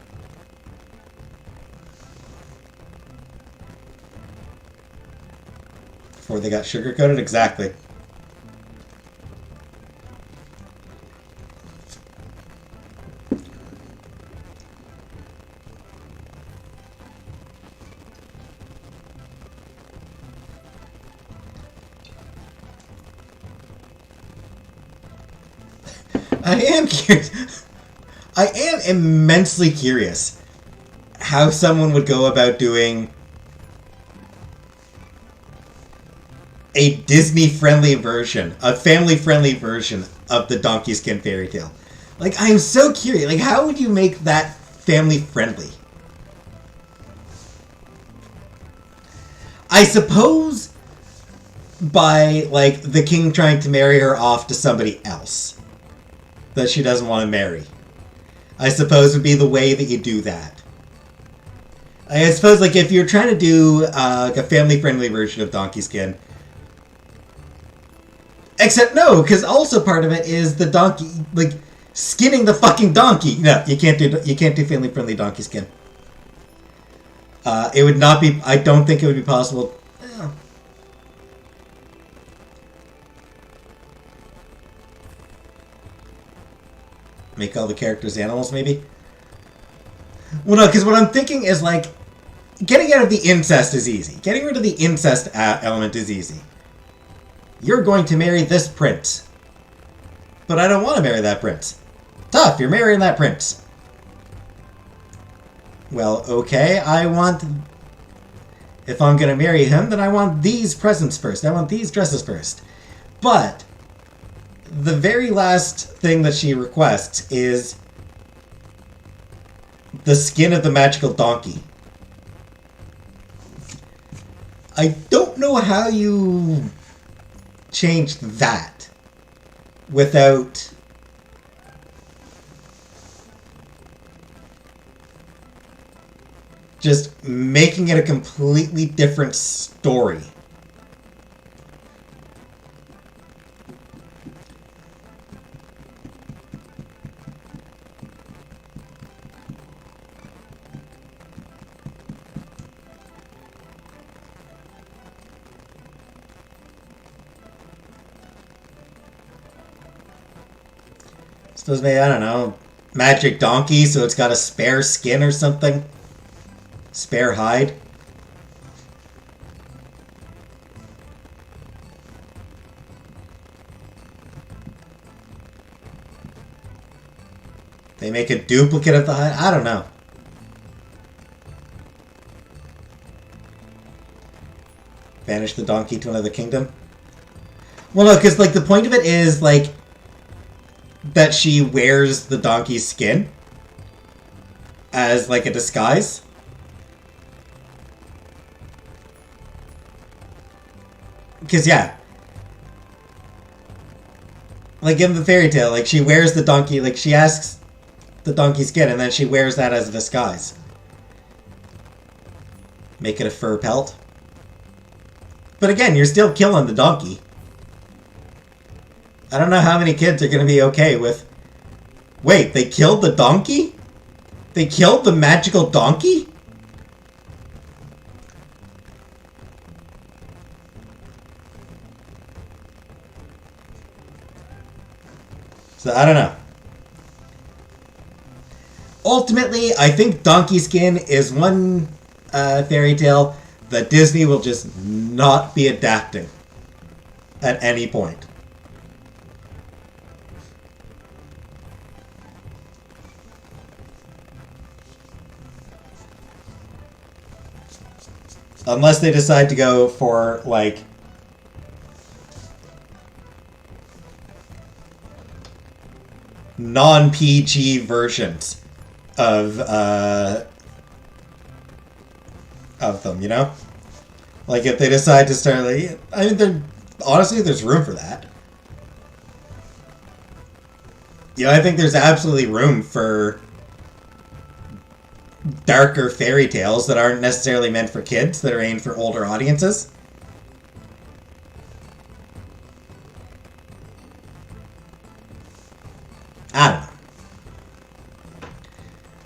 Before they got sugar-coated? Exactly. I am curious. I am immensely curious how someone would go about doing a Disney-friendly version, a family-friendly version of the Donkey Skin fairy tale. Like, I'm so curious. Like, how would you make that family-friendly? I suppose by, like, the king trying to marry her off to somebody else that she doesn't want to marry. I suppose would be the way that you do that. I suppose, like, if you're trying to do like a family-friendly version of Donkey Skin, except no, because also part of it is the donkey, like, skinning the fucking donkey. No, you can't do family-friendly Donkey Skin. It would not be. I don't think it would be possible. Make all the characters animals, maybe? Well, no, because what I'm thinking is, like, getting out of the incest is easy. Getting rid of the incest element is easy. You're going to marry this prince. But I don't want to marry that prince. Tough, you're marrying that prince. Well, okay, I want... If I'm going to marry him, then I want these presents first. I want these dresses first. But the very last thing that she requests is the skin of the magical donkey. I don't know how you change that without just making it a completely different story. Suppose maybe, I don't know, magic donkey, so it's got a spare skin or something? Spare hide? They make a duplicate of the hide? I don't know. Banish the donkey to another kingdom? Well, no, because, like, the point of it is, like, that she wears the donkey's skin as, like, a disguise. Because, yeah. Like, in the fairy tale, like, she wears the donkey, like, she asks the donkey skin, and then she wears that as a disguise. Make it a fur pelt. But again, you're still killing the donkey. I don't know how many kids are going to be okay with... Wait, they killed the donkey? They killed the magical donkey? So, I don't know. Ultimately, I think Donkey Skin is one fairy tale that Disney will just not be adapting at any point. Unless they decide to go for, like, non-PG versions of them, you know? Like, if they decide to start, like, I mean, honestly, there's room for that. You know, I think there's absolutely room for darker fairy tales that aren't necessarily meant for kids, that are aimed for older audiences. I don't know.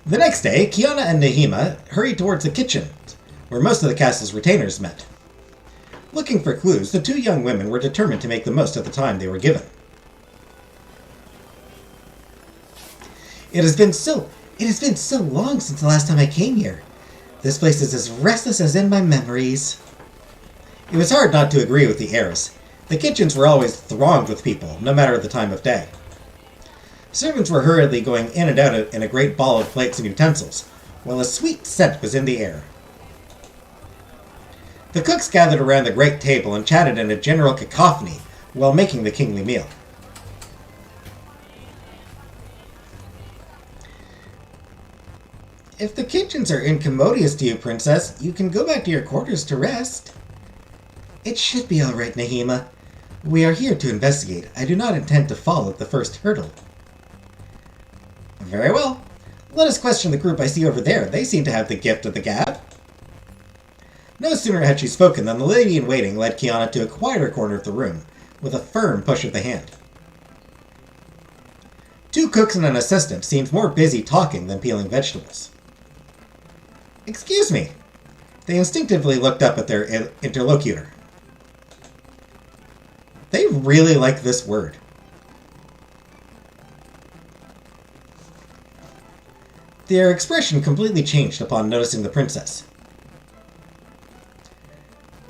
The next day, Kiana and Nahima hurried towards the kitchen, where most of the castle's retainers met. Looking for clues, the two young women were determined to make the most of the time they were given. It has been so long since the last time I came here. This place is as restless as in my memories. It was hard not to agree with the heiress. The kitchens were always thronged with people, no matter the time of day. Servants were hurriedly going in and out in a great ball of plates and utensils, while a sweet scent was in the air. The cooks gathered around the great table and chatted in a general cacophony while making the kingly meal. If the kitchens are incommodious to you, Princess, you can go back to your quarters to rest. It should be all right, Nahima. We are here to investigate. I do not intend to fall at the first hurdle. Very well. Let us question the group I see over there. They seem to have the gift of the gab. No sooner had she spoken than the lady-in-waiting led Kiana to a quieter corner of the room, with a firm push of the hand. Two cooks and an assistant seemed more busy talking than peeling vegetables. Excuse me. They instinctively looked up at their interlocutor. They really like this word. Their expression completely changed upon noticing the princess.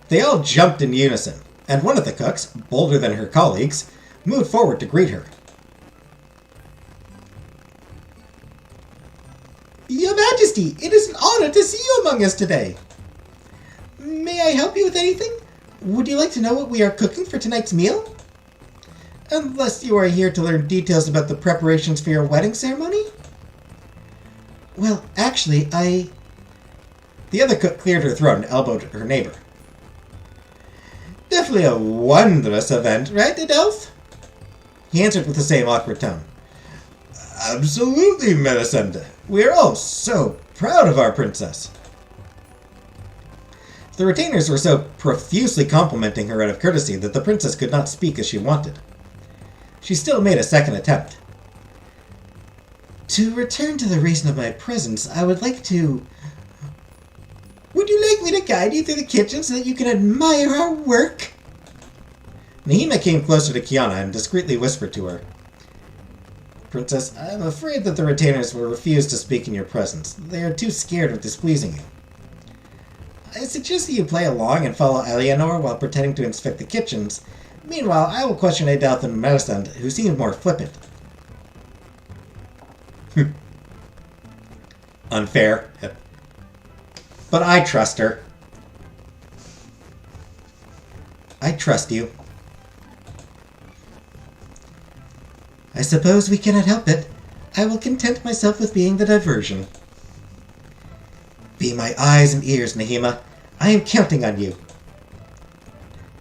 They all jumped in unison, and one of the cooks, bolder than her colleagues, moved forward to greet her. Your Majesty, it is an honor to see you among us today. May I help you with anything? Would you like to know what we are cooking for tonight's meal? Unless you are here to learn details about the preparations for your wedding ceremony? Well, actually, The other cook cleared her throat and elbowed her neighbor. Definitely a wondrous event, right, Adelph? He answered with the same awkward tone. Absolutely, Melisande. We are all so proud of our princess. The retainers were so profusely complimenting her out of courtesy that the princess could not speak as she wanted. She still made a second attempt. To return to the reason of my presence, I would like to... Would you like me to guide you through the kitchen so that you can admire our work? Nahima came closer to Kiana and discreetly whispered to her. Princess, I am afraid that the retainers will refuse to speak in your presence. They are too scared of displeasing you. I suggest that you play along and follow Eleanor while pretending to inspect the kitchens. Meanwhile, I will question Adelph and Melisande, who seem more flippant. Unfair. But I trust her. I trust you. I suppose we cannot help it. I will content myself with being the diversion. Be my eyes and ears, Nahima. I am counting on you.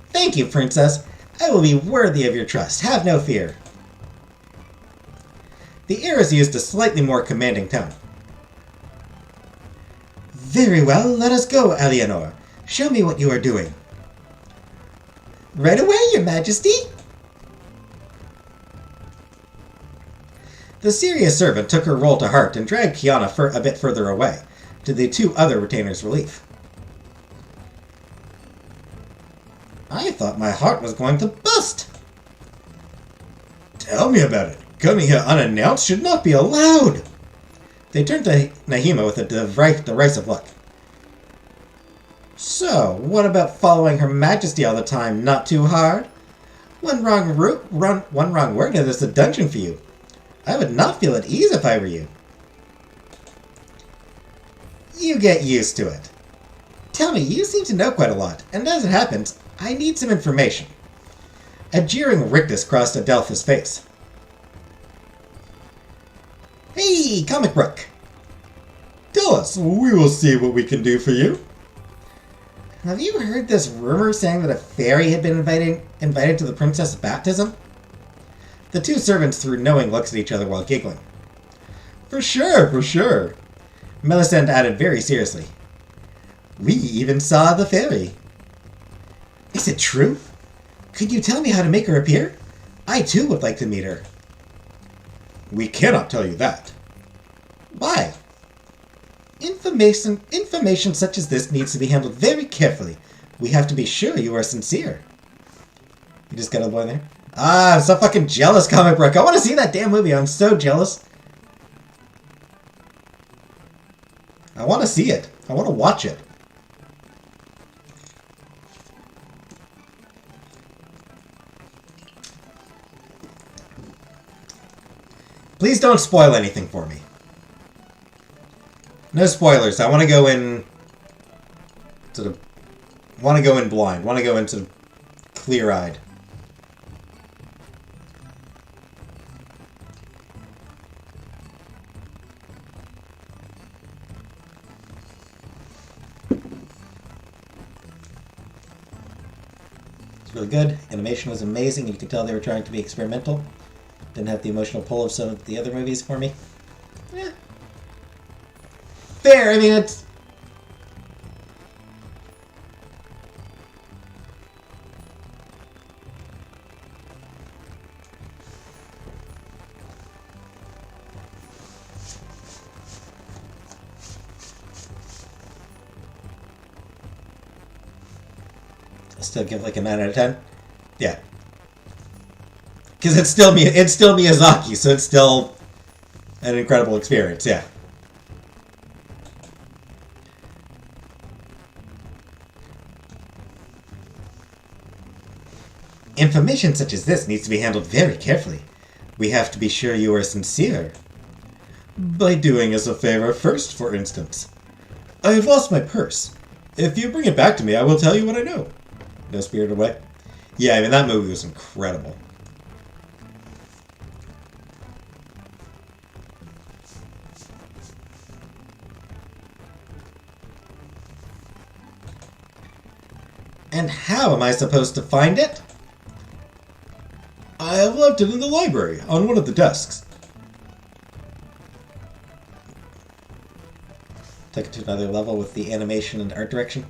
Thank you, Princess. I will be worthy of your trust. Have no fear. The heiress used a slightly more commanding tone. Very well, let us go, Eleanor. Show me what you are doing. Right away, Your Majesty. The serious servant took her role to heart and dragged Kiana a bit further away, to the two other retainers' relief. I thought my heart was going to burst. Tell me about it. Coming here unannounced should not be allowed. They turned to Nahima with a derisive look. So, what about following Her Majesty all the time? Not too hard? One wrong word and there's a dungeon for you. I would not feel at ease if I were you. You get used to it. Tell me, you seem to know quite a lot, and as it happens, I need some information. A jeering rictus crossed Adelpha's face. Hey, Comic Brook! Tell us, we will see what we can do for you. Have you heard this rumor saying that a fairy had been invited to the princess' baptism? The two servants threw knowing looks at each other while giggling. For sure, for sure. Melisande added very seriously. We even saw the fairy. Is it true? Could you tell me how to make her appear? I too would like to meet her. We cannot tell you that. Why? Information such as this needs to be handled very carefully. We have to be sure you are sincere. You just got a boy there? Ah, I'm so fucking jealous, Comic Brook. I want to see that damn movie. I'm so jealous. I want to see it. I want to watch it. Please don't spoil anything for me. No spoilers. I want to go in sort of want to go in blind. Want to go in sort of clear-eyed. It's really good. Animation was amazing. You can tell they were trying to be experimental. Didn't have the emotional pull of some of the other movies for me. Yeah. Fair, I mean, it's... I'll still give like a 9 out of 10. Yeah. Because it's still Miyazaki, so it's still an incredible experience, yeah. Information such as this needs to be handled very carefully. We have to be sure you are sincere. By doing us a favor first, for instance. I have lost my purse. If you bring it back to me, I will tell you what I know. No Spirited Away? Yeah, I mean, that movie was incredible. And how am I supposed to find it? I have left it in the library, on one of the desks. Take it to another level with the animation and art direction.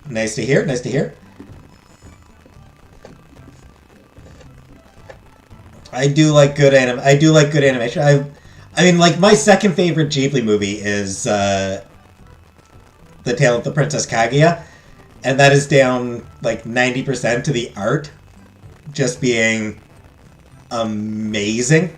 Nice to hear, nice to hear. I do like good animation. I mean, like, my second favorite Ghibli movie is The Tale of the Princess Kaguya. And that is down, like, 90% to the art just being amazing.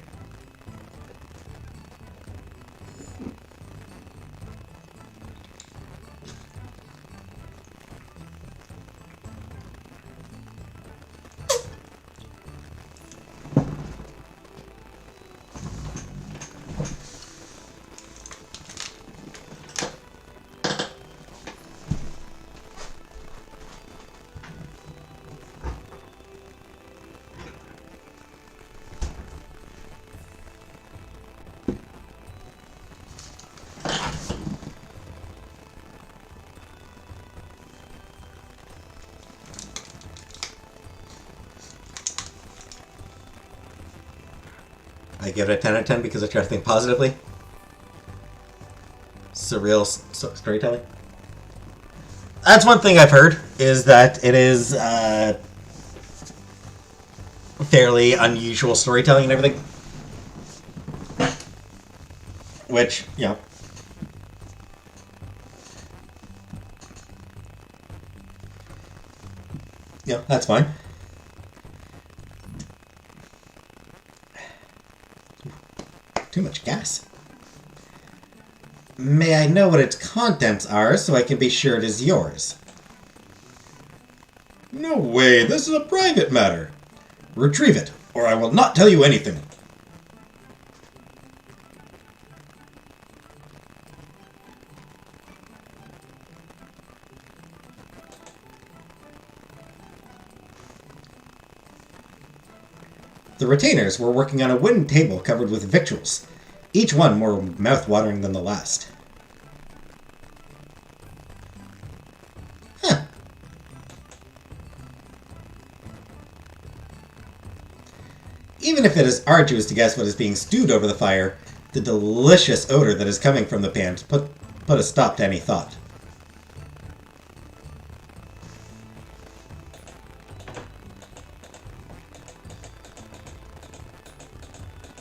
I give it a 10 out of 10 because I try to think positively. Surreal storytelling. That's one thing I've heard, is that it is fairly unusual storytelling and everything. Which, that's fine. Too much gas. May I know what its contents are so I can be sure it is yours? No way, this is a private matter. Retrieve it, or I will not tell you anything. The retainers were working on a wooden table covered with victuals, each one more mouth-watering than the last. Huh. Even if it is arduous to guess what is being stewed over the fire, the delicious odor that is coming from the pan put a stop to any thought.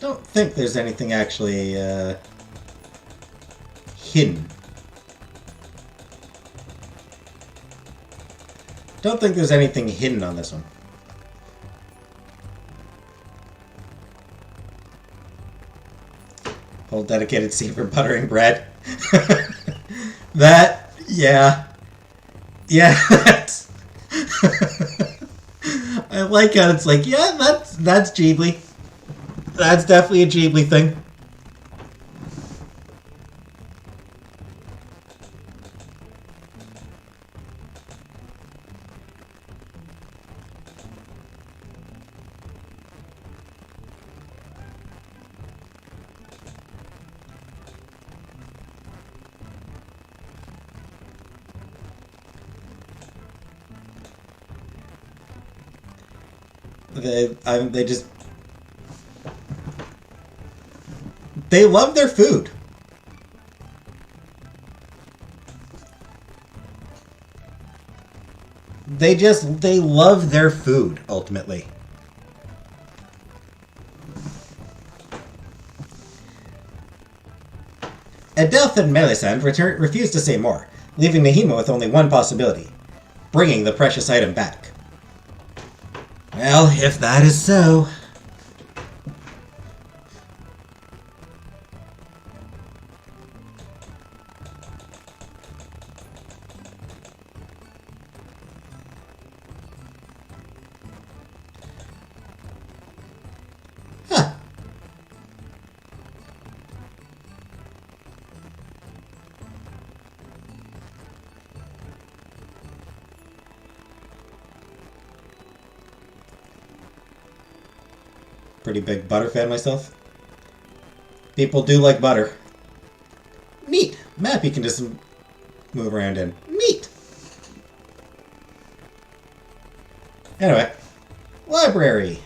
Don't think there's anything actually hidden. Don't think there's anything hidden on this one. Whole dedicated seat for buttering bread. That, yeah. Yeah, that's... I like how it's like, yeah, that's Ghibli. That's definitely a Ghibli thing. They just... They love their food. They love their food, ultimately. Adelph and Melisande refused to say more, leaving Nahima with only one possibility: bringing the precious item back. Well, if that is so... Huh. Pretty big butter fan myself. People do like butter. Neat. Map you can just move around in. Neat. Anyway. Library.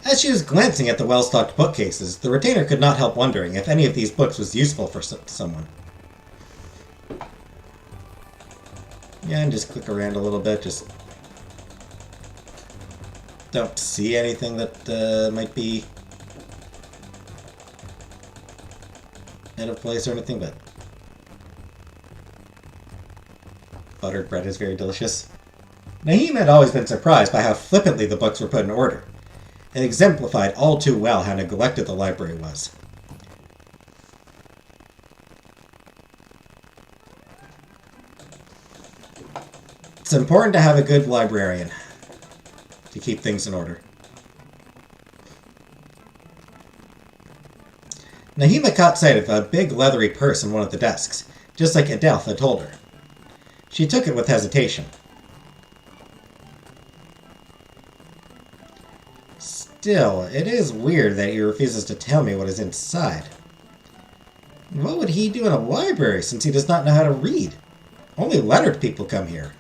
As she was glancing at the well-stocked bookcases, the retainer could not help wondering if any of these books was useful for someone. Yeah, and just click around a little bit, just don't see anything that might be out of place or anything, but buttered bread is very delicious. Nahima had always been surprised by how flippantly the books were put in order. It exemplified all too well how neglected the library was. It's important to have a good librarian to keep things in order. Nahima caught sight of a big leathery purse in one of the desks, just like Adelph had told her. She took it with hesitation. Still, it is weird that he refuses to tell me what is inside. What would he do in a library since he does not know how to read? Only lettered people come here.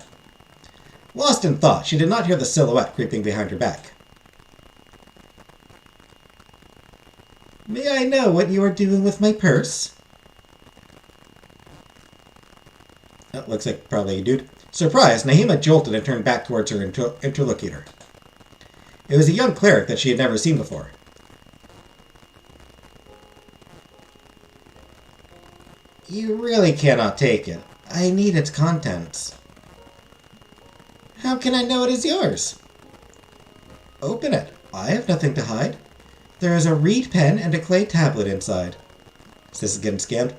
Lost in thought, she did not hear the silhouette creeping behind her back. May I know what you are doing with my purse? That looks like probably a dude. Surprised, Nahima jolted and turned back towards her interlocutor. It was a young cleric that she had never seen before. You really cannot take it. I need its contents. How can I know it is yours? Open it. I have nothing to hide. There is a reed pen and a clay tablet inside. Is this getting scammed?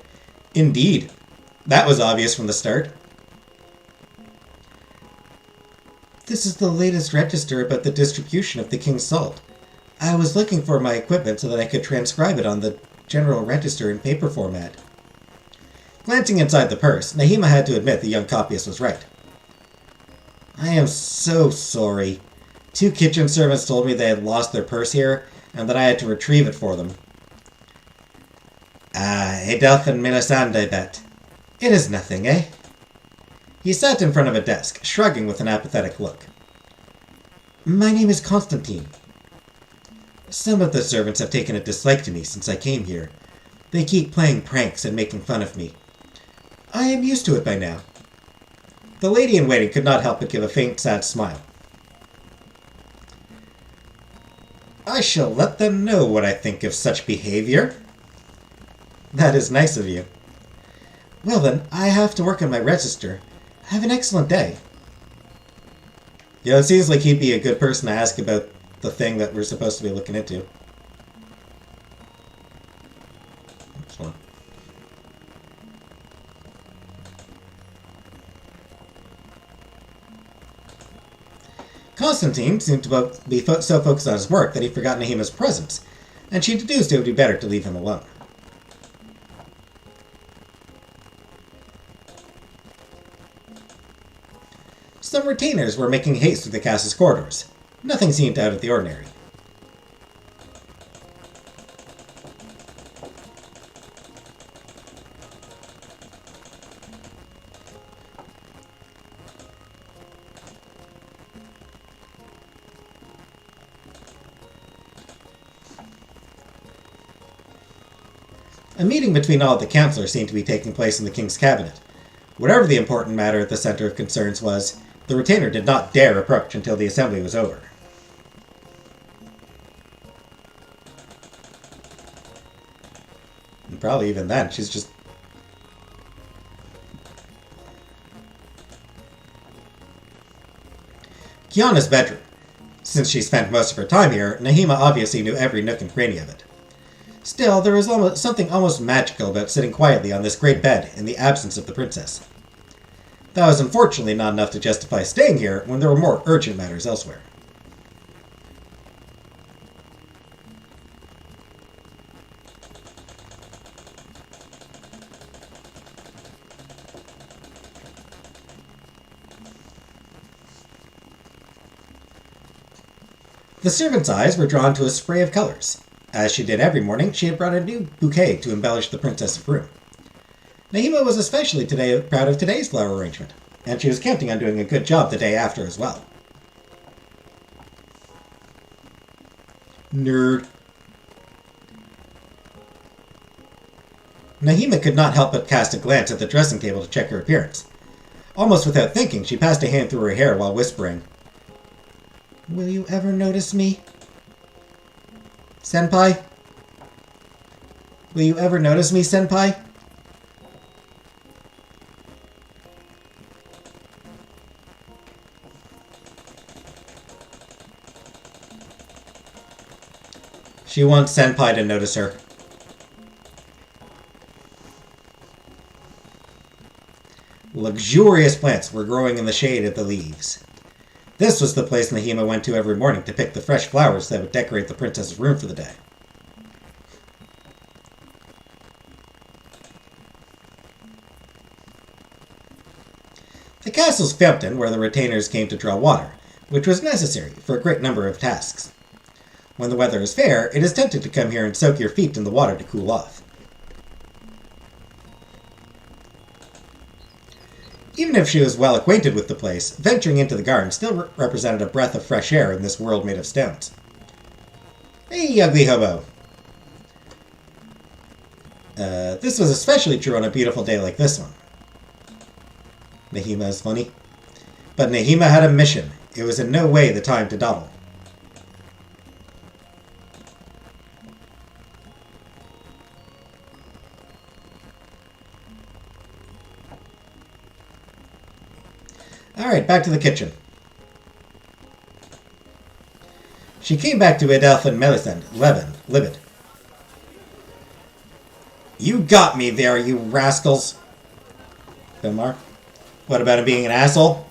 Indeed. That was obvious from the start. This is the latest register about the distribution of the King's Salt. I was looking for my equipment so that I could transcribe it on the general register in paper format. Glancing inside the purse, Nahima had to admit the young copyist was right. I am so sorry. 2 kitchen servants told me they had lost their purse here, and that I had to retrieve it for them. Edelf and Melisande, I bet. It is nothing, eh? He sat in front of a desk, shrugging with an apathetic look. My name is Constantine. Some of the servants have taken a dislike to me since I came here. They keep playing pranks and making fun of me. I am used to it by now. The lady-in-waiting could not help but give a faint, sad smile. I shall let them know what I think of such behavior. That is nice of you. Well then, I have to work on my register. Have an excellent day. Yeah, it seems like he'd be a good person to ask about the thing that we're supposed to be looking into. Constantine seemed to be so focused on his work that he forgot Nahima's presence, and she deduced it would be better to leave him alone. Some retainers were making haste through the castle's corridors. Nothing seemed out of the ordinary. A meeting between all the councillors seemed to be taking place in the king's cabinet. Whatever the important matter at the center of concerns was, the retainer did not dare approach until the assembly was over. And probably even then, she's just... Kiana's bedroom. Since she spent most of her time here, Nahima obviously knew every nook and cranny of it. Still, there was something almost magical about sitting quietly on this great bed in the absence of the princess. That was unfortunately not enough to justify staying here when there were more urgent matters elsewhere. The servant's eyes were drawn to a spray of colors. As she did every morning, she had brought a new bouquet to embellish the princess's room. Nahima was especially proud of today's flower arrangement, and she was counting on doing a good job the day after as well. Nerd. Nahima could not help but cast a glance at the dressing table to check her appearance. Almost without thinking, she passed a hand through her hair while whispering, "Will you ever notice me? Senpai? Will you ever notice me, Senpai?" She wants Senpai to notice her. Luxurious plants were growing in the shade of the leaves. This was the place Nahima went to every morning to pick the fresh flowers that would decorate the princess's room for the day. The castle's fountain where the retainers came to draw water, which was necessary for a great number of tasks. When the weather is fair, it is tempting to come here and soak your feet in the water to cool off. Even if she was well acquainted with the place, venturing into the garden still represented a breath of fresh air in this world made of stones. Hey, ugly hobo! This was especially true on a beautiful day like this one. Nahima is funny. But Nahima had a mission. It was in no way the time to dawdle. Alright, back to the kitchen. She came back to Adelph and Melisande, livid. You got me there, you rascals. Bilmar. What about him being an asshole?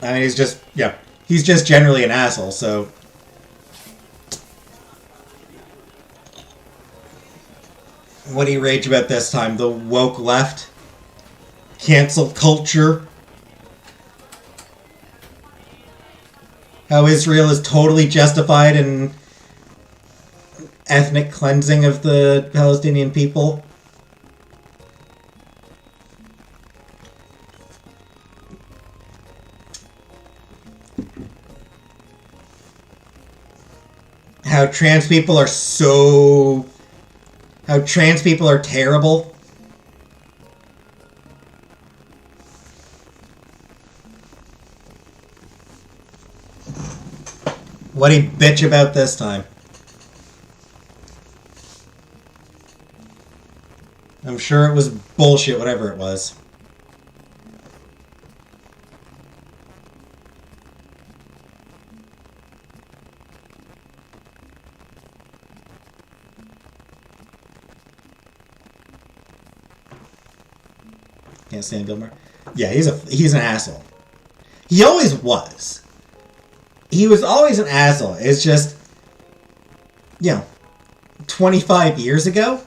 I mean, he's just generally an asshole, so... What do you rage about this time? The woke left? Cancel culture? How Israel is totally justified in ethnic cleansing of the Palestinian people? How trans people are terrible. What'd he bitch about this time? I'm sure it was bullshit, whatever it was. Can't stand Bill Maher. Yeah, he's an asshole. He always was. He was always an asshole. It's just, 25 years ago,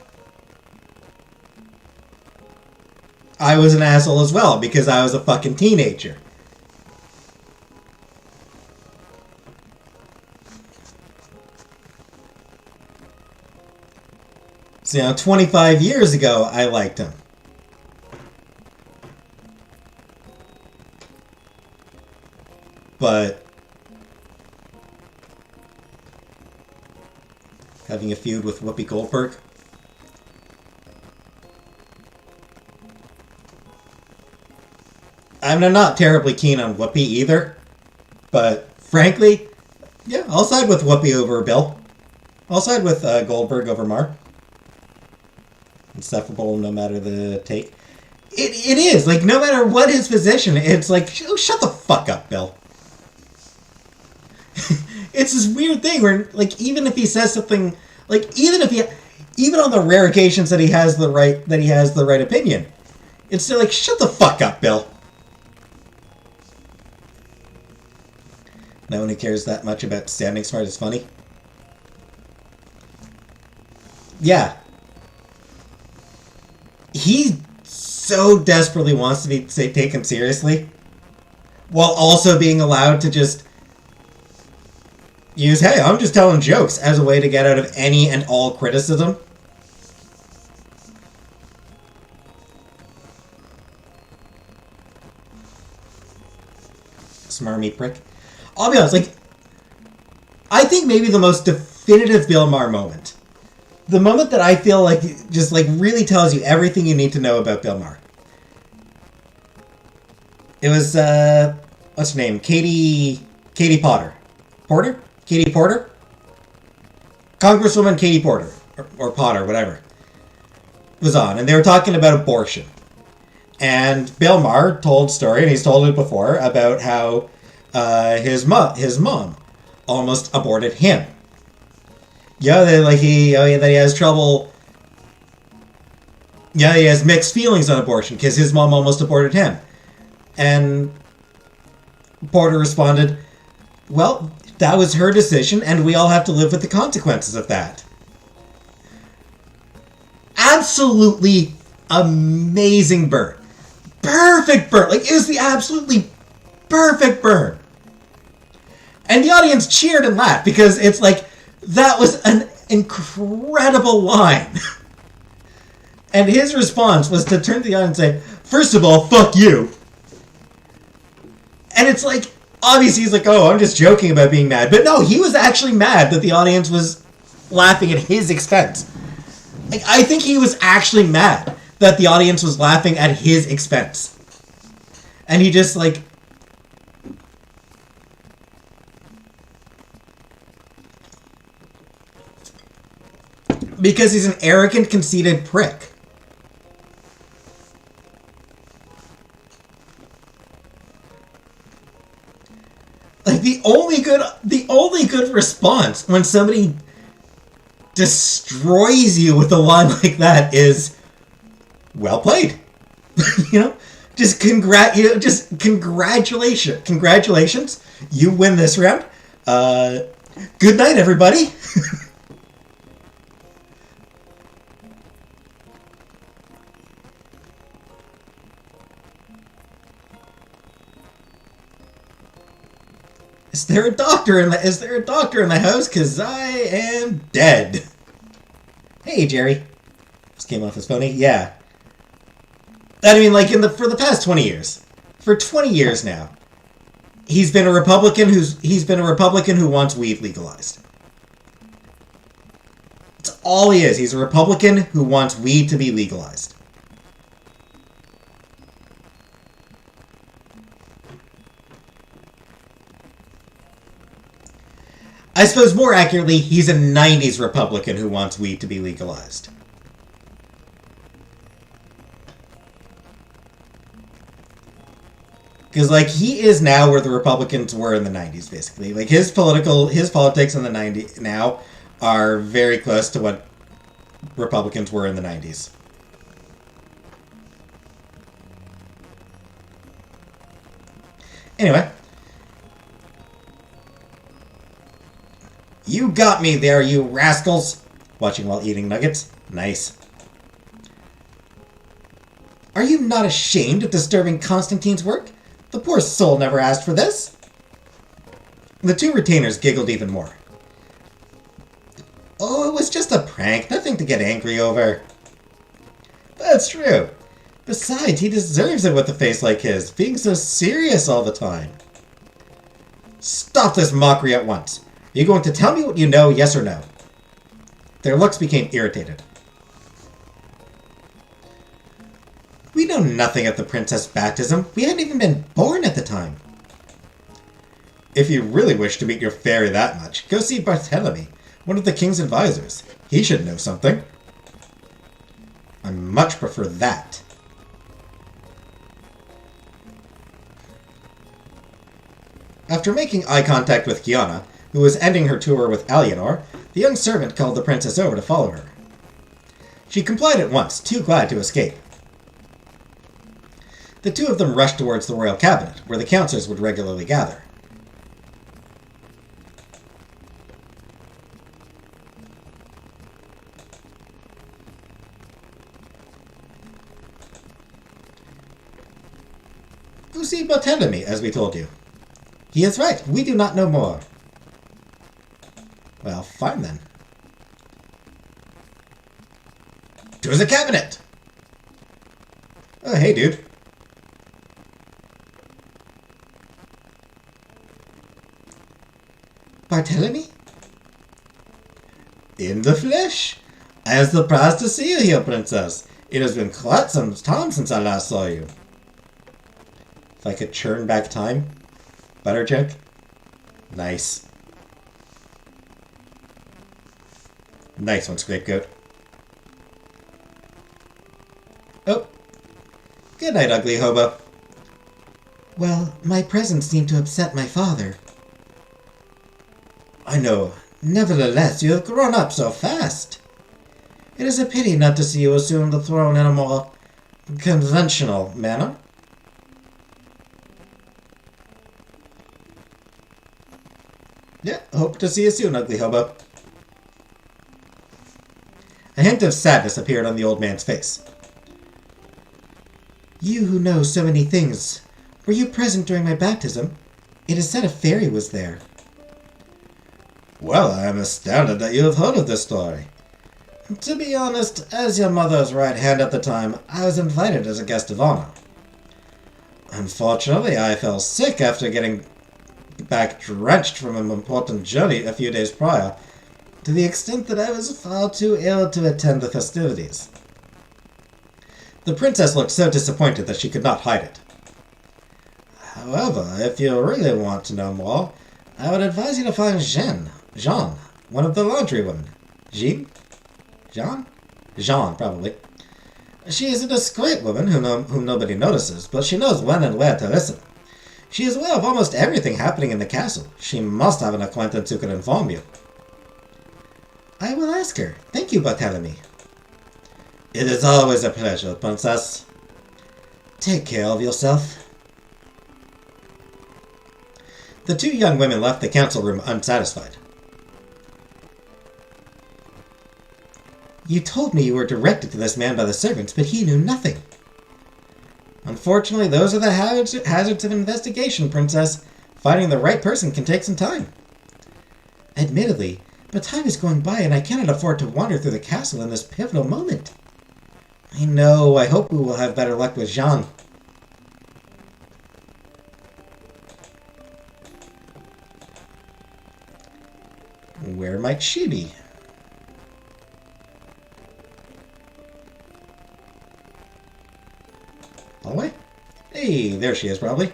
I was an asshole as well because I was a fucking teenager. So, 25 years ago, I liked him. But having a feud with Whoopi Goldberg? I'm not terribly keen on Whoopi either. But frankly, yeah, I'll side with Whoopi over Bill. I'll side with Goldberg over Mark. Insufferable no matter the take. It is. Like, no matter what his position, it's like, shut the fuck up, Bill. It's this weird thing where, like, even if he says something, like, even on the rare occasions that he has the right opinion, it's still like, shut the fuck up, Bill. No one who cares that much about standing smart is funny. Yeah. He so desperately wants to be taken seriously, while also being allowed to just use, hey, I'm just telling jokes as a way to get out of any and all criticism. Smarmy prick. I'll be honest, like, I think maybe the most definitive Bill Maher moment, the moment that I feel like just like really tells you everything you need to know about Bill Maher. It was what's her name? Katie Potter. Katie Porter? Congresswoman Katie Porter. Or Potter, whatever. Was on. And they were talking about abortion. And Bill Maher told a story, and he's told it before, about how his mom almost aborted him. Yeah, that he has trouble. Yeah, he has mixed feelings on abortion because his mom almost aborted him. And Porter responded, well, that was her decision, and we all have to live with the consequences of that. Absolutely amazing burn. Perfect burn. Like, it was the absolutely perfect burn. And the audience cheered and laughed because it's like, that was an incredible line. And his response was to turn to the audience and say, first of all, fuck you. And it's like, obviously he's like, oh, I'm just joking about being mad. But no, he was actually mad that the audience was laughing at his expense. Like, I think he was actually mad that the audience was laughing at his expense. And he just, like, because he's an arrogant, conceited prick. response when somebody destroys you with a line like that is, well played. You know? Just congratulations. You win this round. Good night, everybody. Is there a doctor in the house? 'Cause I am dead. Hey, Jerry. Just came off his phony. Yeah. I mean, like for the past 20 years. For 20 years now. He's been a Republican who wants weed legalized. That's all he is. He's a Republican who wants weed to be legalized. I suppose more accurately, he's a 90s Republican who wants weed to be legalized. Because, like, he is now where the Republicans were in the 90s, basically. Like, his politics in the 90s now are very close to what Republicans were in the 90s. Anyway. You got me there, you rascals! Watching while eating nuggets. Nice. Are you not ashamed of disturbing Constantine's work? The poor soul never asked for this. The two retainers giggled even more. Oh, it was just a prank, nothing to get angry over. That's true. Besides, he deserves it with a face like his, being so serious all the time. Stop this mockery at once. Are you going to tell me what you know, yes or no? Their looks became irritated. We know nothing of the princess' baptism. We hadn't even been born at the time. If you really wish to meet your fairy that much, go see Barthélemy, one of the king's advisors. He should know something. I much prefer that. After making eye contact with Kiana, who was ending her tour with Alienor, the young servant called the princess over to follow her. She complied at once, too glad to escape. The two of them rushed towards the royal cabinet, where the counselors would regularly gather. Vous see Barthélemy, as we told you. He is right. We do not know more. Well, fine then. To the cabinet! Oh, hey, dude. Barthélemy? In the flesh. I am surprised to see you here, princess. It has been quite some time since I last saw you. If I could churn back time. Butter joke? Nice. Nice one, Scapegoat. Oh. Good night, ugly hobo. Well, my presence seemed to upset my father. I know. Nevertheless, you have grown up so fast. It is a pity not to see you assume the throne in a more conventional manner. Yeah, hope to see you soon, ugly hobo. A hint of sadness appeared on the old man's face. You who know so many things, were you present during my baptism? It is said a fairy was there. Well, I am astounded that you have heard of this story. To be honest, as your mother's right hand at the time, I was invited as a guest of honor. Unfortunately, I fell sick after getting back drenched from an important journey a few days prior, to the extent that I was far too ill to attend the festivities. The princess looked so disappointed that she could not hide it. However, if you really want to know more, I would advise you to find Jean, one of the laundry women. Jean? Jean, probably. She is a discreet woman whom nobody notices, but she knows when and where to listen. She is aware of almost everything happening in the castle. She must have an acquaintance who can inform you. I will ask her. Thank you for telling me. It is always a pleasure, Princess. Take care of yourself. The two young women left the council room unsatisfied. You told me you were directed to this man by the servants, but he knew nothing. Unfortunately, those are the hazards of investigation, Princess. Finding the right person can take some time. Admittedly, but time is going by and I cannot afford to wander through the castle in this pivotal moment. I know. I hope we will have better luck with Jean. Where might she be? Hallway? Hey, there she is, probably.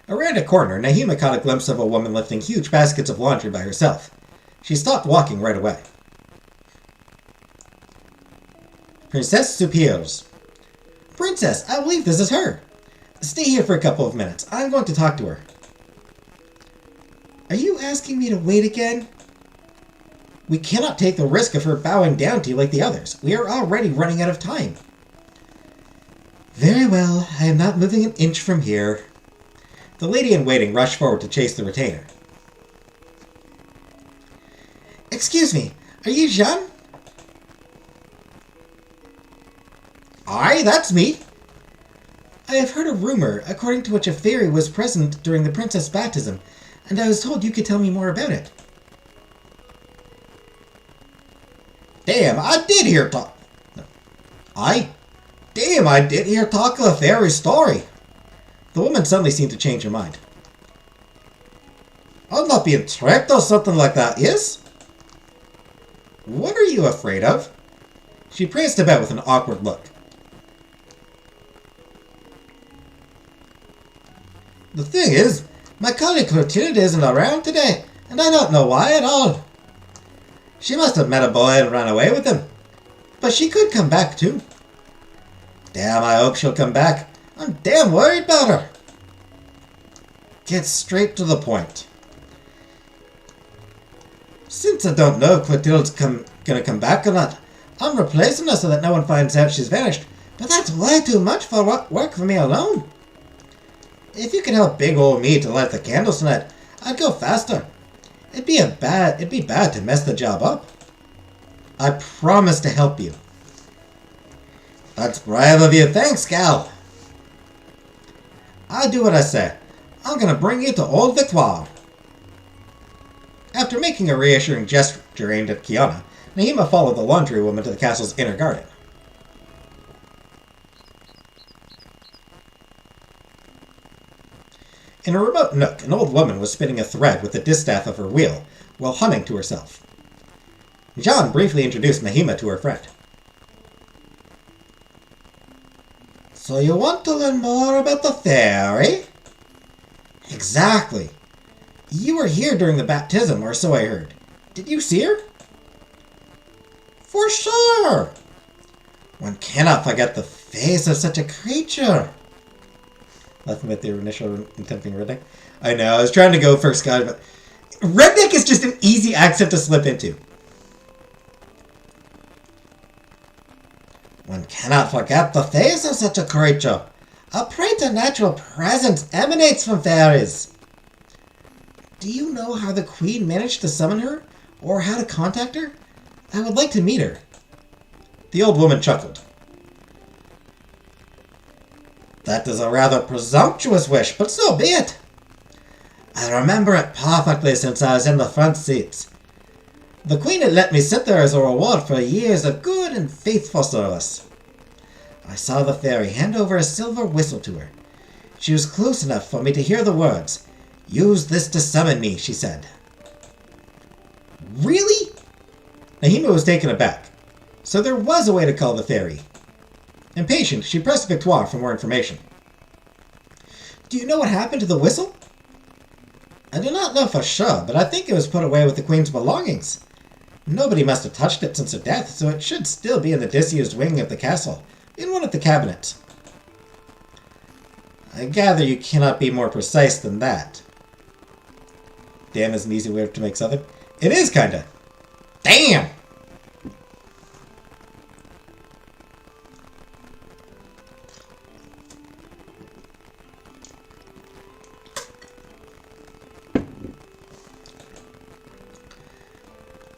Around a corner, Nahima caught a glimpse of a woman lifting huge baskets of laundry by herself. She stopped walking right away. Princess Superiors. Princess, I believe this is her. Stay here for a couple of minutes. I'm going to talk to her. Are you asking me to wait again? We cannot take the risk of her bowing down to you like the others. We are already running out of time. Very well. I am not moving an inch from here. The lady-in-waiting rushed forward to chase the retainer. Excuse me, are you Jean? Aye, that's me. I have heard a rumor, according to which a fairy was present during the princess' baptism, and I was told you could tell me more about it. Damn, I did hear talk. Damn, I did hear talk of a fairy story. The woman suddenly seemed to change her mind. I'm not being tricked or something like that, yes? What are you afraid of? She pranced about with an awkward look. The thing is, my colleague Clotilde isn't around today, and I don't know why at all. She must have met a boy and ran away with him. But she could come back too. Damn, I hope she'll come back. I'm damn worried about her. Get straight to the point. Since I don't know if Clotilde's gonna come back or not, I'm replacing her so that no one finds out she's vanished. But that's way too much for work for me alone. If you could help big old me to light the candles tonight, I'd go faster. It'd be bad to mess the job up. I promise to help you. That's brave of you. Thanks, gal. I'll do what I say. I'm gonna bring you to Old Victoire. After making a reassuring gesture aimed at Kiana, Nahima followed the laundry woman to the castle's inner garden. In a remote nook, an old woman was spinning a thread with the distaff of her wheel, while humming to herself. Jean briefly introduced Nahima to her friend. So you want to learn more about the fairy? Exactly. You were here during the baptism, or so I heard. Did you see her? For sure. One cannot forget the face of such a creature. Nothing but their initial attempting redneck. I know, I was trying to go for Scott, but redneck is just an easy accent to slip into. One cannot forget the face of such a creature. A preternatural presence emanates from fairies. Do you know how the Queen managed to summon her? Or how to contact her? I would like to meet her. The old woman chuckled. That is a rather presumptuous wish, but so be it. I remember it perfectly since I was in the front seats. The Queen had let me sit there as a reward for years of good and faithful service. I saw the fairy hand over a silver whistle to her. She was close enough for me to hear the words. Use this to summon me, she said. Really? Nahima was taken aback. So there was a way to call the fairy. Impatient, she pressed Victoire for more information. Do you know what happened to the whistle? I do not know for sure, but I think it was put away with the Queen's belongings. Nobody must have touched it since her death, so it should still be in the disused wing of the castle, in one of the cabinets. I gather you cannot be more precise than that. Damn is an easy way to make something. It is, kinda. Damn!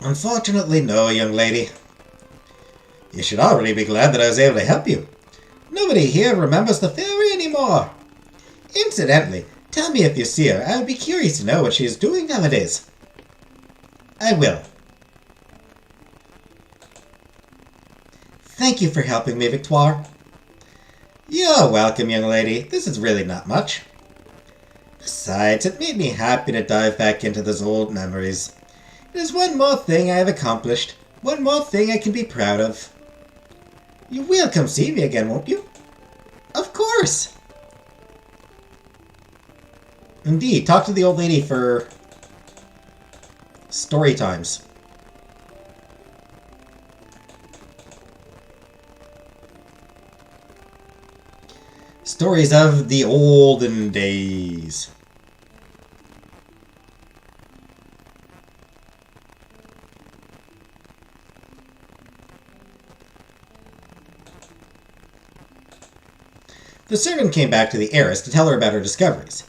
Unfortunately, no, young lady. You should already be glad that I was able to help you. Nobody here remembers the fairy anymore. Incidentally, tell me if you see her. I would be curious to know what she is doing nowadays. I will. Thank you for helping me, Victoire. You're welcome, young lady. This is really not much. Besides, it made me happy to dive back into those old memories. It is one more thing I have accomplished. One more thing I can be proud of. You will come see me again, won't you? Of course! Indeed, talk to the old lady for story times. Stories of the olden days. The servant came back to the heiress to tell her about her discoveries.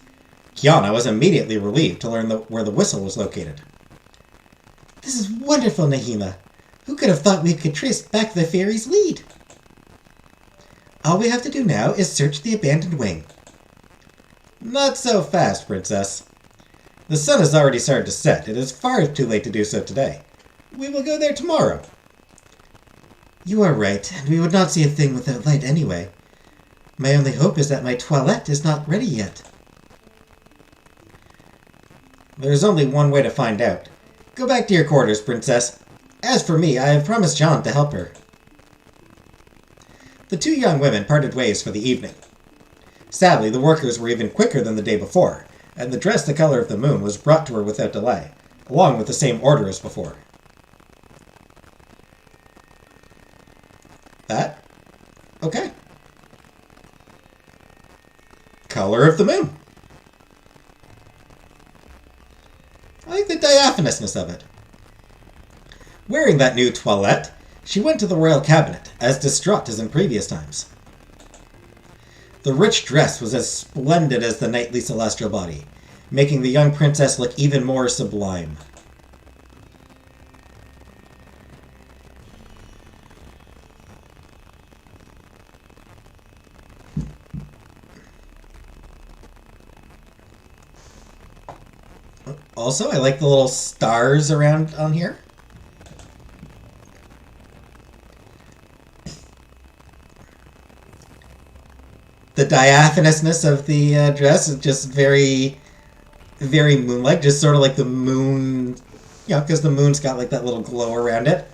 Kiana was immediately relieved to learn where the whistle was located. This is wonderful, Nahima. Who could have thought we could trace back the fairy's lead? All we have to do now is search the abandoned wing. Not so fast, Princess. The sun has already started to set. It is far too late to do so today. We will go there tomorrow. You are right, and we would not see a thing without light anyway. My only hope is that my toilette is not ready yet. There's only one way to find out. Go back to your quarters, Princess. As for me, I have promised Jean to help her. The two young women parted ways for the evening. Sadly, the workers were even quicker than the day before, and the dress the color of the moon was brought to her without delay, along with the same order as before. That? Okay. Color of the moon. I like the diaphanousness of it. Wearing that new toilette, she went to the royal cabinet, as distraught as in previous times. The rich dress was as splendid as the knightly celestial body, making the young princess look even more sublime. Also, I like the little stars around on here. The diaphanousness of the dress is just very, very moon-like. Just sort of like the moon, you know, because the moon's got like that little glow around it.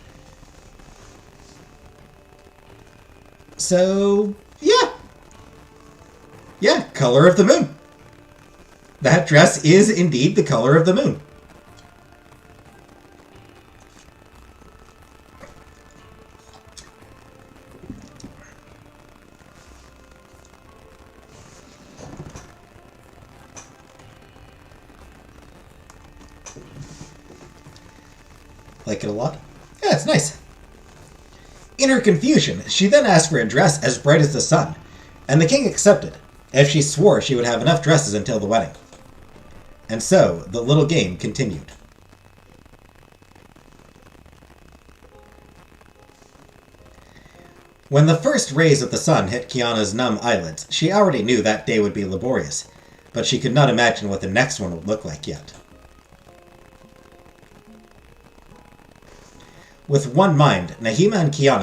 So, yeah. Yeah, color of the moon. That dress is indeed the color of the moon. Like it a lot? Yeah, it's nice. In her confusion, she then asked for a dress as bright as the sun, and the king accepted, as she swore she would have enough dresses until the wedding. And so, the little game continued. When the first rays of the sun hit Kiana's numb eyelids, she already knew that day would be laborious, but she could not imagine what the next one would look like yet. With one mind, Nahima and Kiana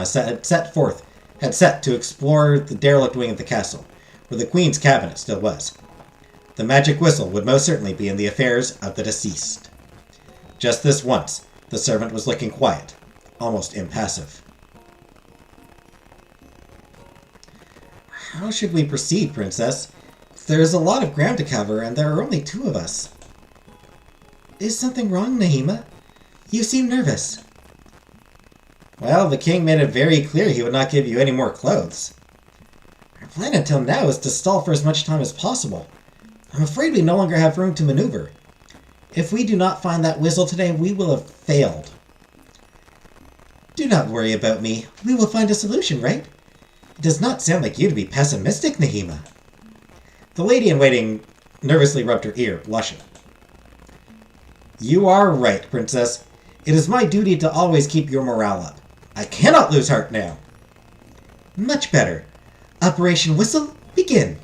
had set to explore the derelict wing of the castle, where the Queen's cabinet still was. The magic whistle would most certainly be in the affairs of the deceased. Just this once, the servant was looking quiet, almost impassive. How should we proceed, Princess? There is a lot of ground to cover, and there are only two of us. Is something wrong, Nahima? You seem nervous. Well, the king made it very clear he would not give you any more clothes. plan until now is to stall for as much time as possible. I'm afraid we no longer have room to maneuver. If we do not find that whistle today, we will have failed. Do not worry about me. We will find a solution, right? It does not sound like you to be pessimistic, Nahima. The lady-in-waiting nervously rubbed her ear, blushing. You are right, Princess. It is my duty to always keep your morale up. I cannot lose heart now. Much better. Operation Whistle, begin.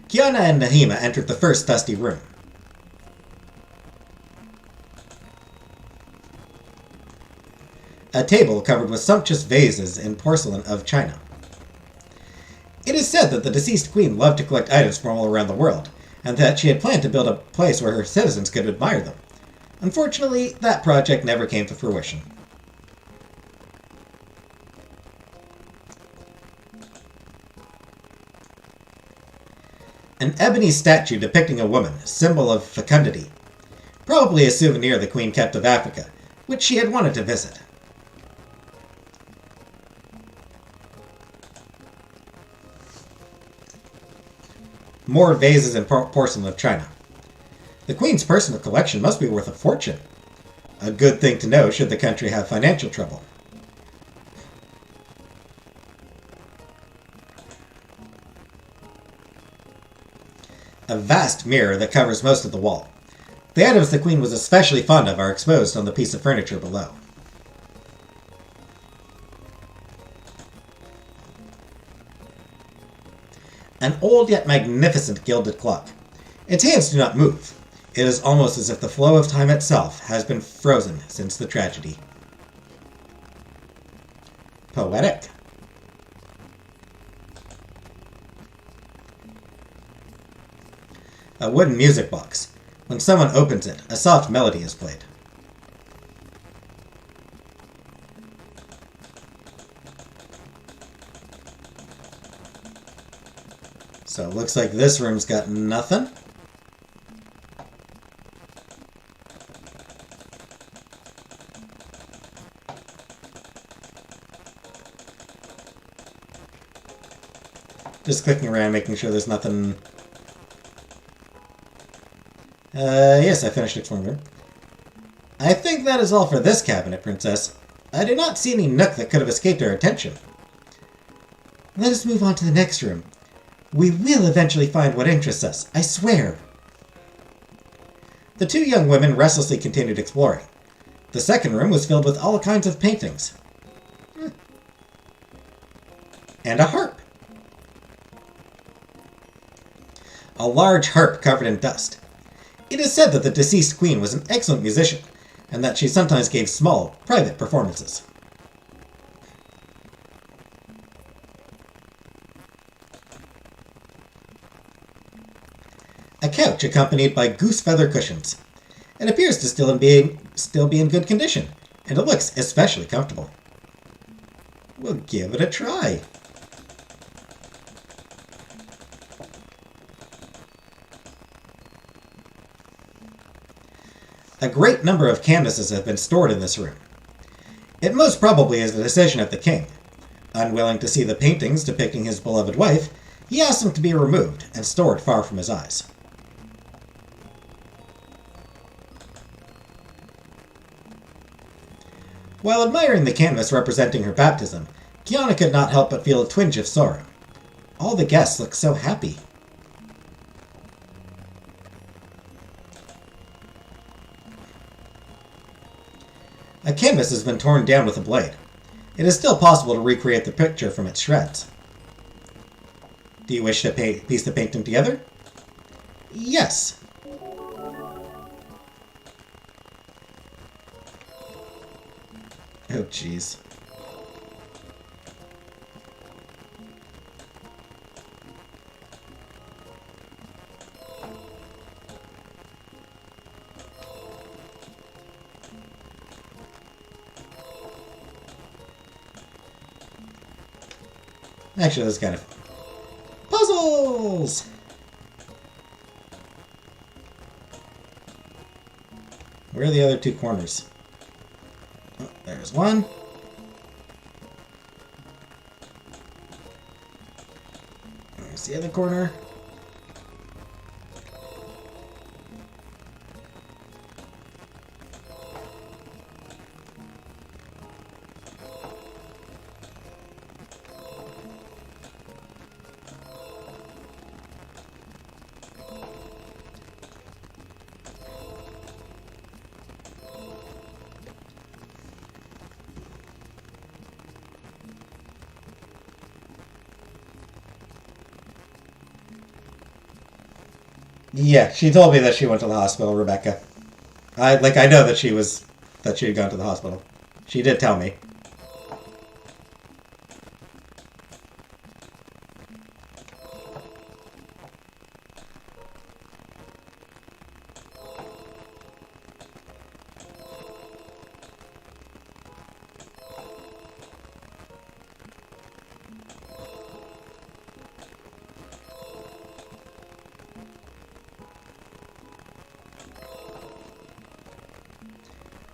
Kiana and Nahima entered the first dusty room. A table covered with sumptuous vases in porcelain of China. It is said that the deceased queen loved to collect items from all around the world, and that she had planned to build a place where her citizens could admire them. Unfortunately, that project never came to fruition. An ebony statue depicting a woman, symbol of fecundity. Probably a souvenir the queen kept of Africa, which she had wanted to visit. More vases and porcelain of China. The queen's personal collection must be worth a fortune. A good thing to know should the country have financial trouble. A vast mirror that covers most of the wall. The items the queen was especially fond of are exposed on the piece of furniture below. An old yet magnificent gilded clock. Its hands do not move. It is almost as if the flow of time itself has been frozen since the tragedy. Poetic. A wooden music box. When someone opens it, a soft melody is played. So it looks like this room's got nothing. Just clicking around, making sure there's nothing. Yes, I finished exploring room. I think that is all for this cabinet, Princess. I do not see any nook that could have escaped our attention. Let us move on to the next room. We will eventually find what interests us, I swear. The two young women restlessly continued exploring. The second room was filled with all kinds of paintings. And a harp. A large harp covered in dust. It is said that the deceased queen was an excellent musician, and that she sometimes gave small, private performances. A couch accompanied by goose feather cushions. It appears to still be in good condition, and it looks especially comfortable. We'll give it a try. A great number of canvases have been stored in this room. It most probably is the decision of the king. Unwilling to see the paintings depicting his beloved wife, he asked them to be removed and stored far from his eyes. While admiring the canvas representing her baptism, Kiana could not help but feel a twinge of sorrow. All the guests looked so happy. A canvas has been torn down with a blade. It is still possible to recreate the picture from its shreds. Do you wish to piece the painting together? Yes. Oh, jeez. Actually, this is kind of puzzles. Where are the other two corners? Oh, there's one. the other corner? Yeah, she told me that she went to the hospital, Rebecca. I know that she had gone to the hospital. She did tell me.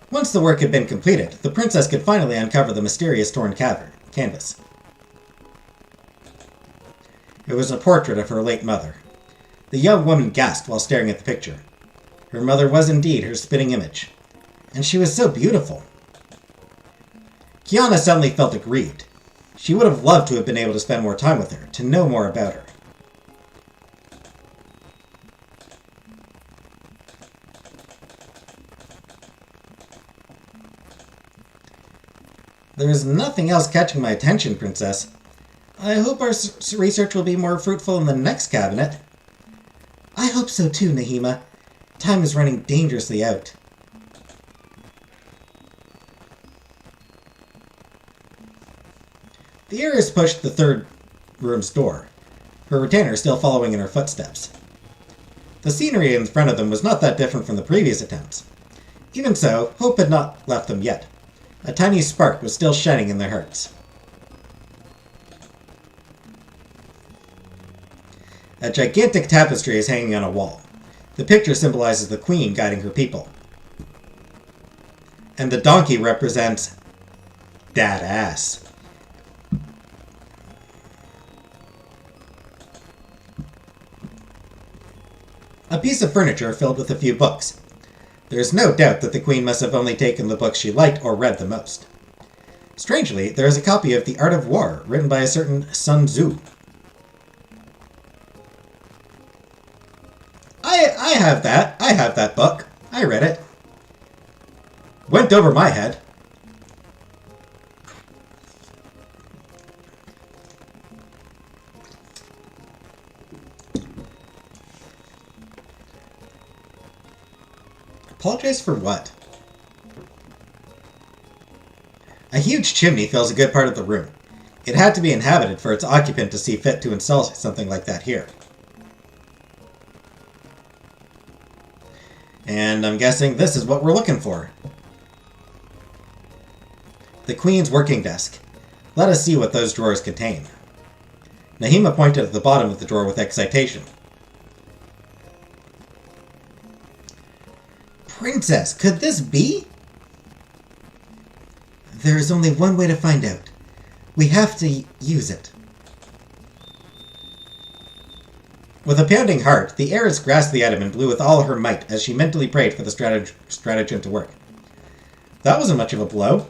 Once the work had been completed, the princess could finally uncover the mysterious torn canvas. It was a portrait of her late mother. The young woman gasped while staring at the picture. Her mother was indeed her spitting image. And she was so beautiful. Kiana suddenly felt aggrieved. She would have loved to have been able to spend more time with her, to know more about her. There is nothing else catching my attention, Princess. I hope our research will be more fruitful in the next cabinet. I hope so too, Nahima. Time is running dangerously out. The heiress pushed the third room's door, her retainer still following in her footsteps. The scenery in front of them was not that different from the previous attempts. Even so, hope had not left them yet. A tiny spark was still shining in their hearts. A gigantic tapestry is hanging on a wall. The picture symbolizes the queen guiding her people. And the donkey represents that ass. A piece of furniture filled with a few books. There is no doubt that the queen must have only taken the books she liked or read the most. Strangely, there is a copy of The Art of War, written by a certain Sun Tzu. I have that. I have that book. I read it. Went over my head. Apologize for what? A huge chimney fills a good part of the room. It had to be inhabited for its occupant to see fit to install something like that here. And I'm guessing this is what we're looking for. The Queen's working desk. Let us see what those drawers contain. Nahima pointed at the bottom of the drawer with excitation. Princess, could this be? There is only one way to find out. We have to use it. With a pounding heart, the heiress grasped the item and blew with all her might as she mentally prayed for the stratagem to work. That wasn't much of a blow.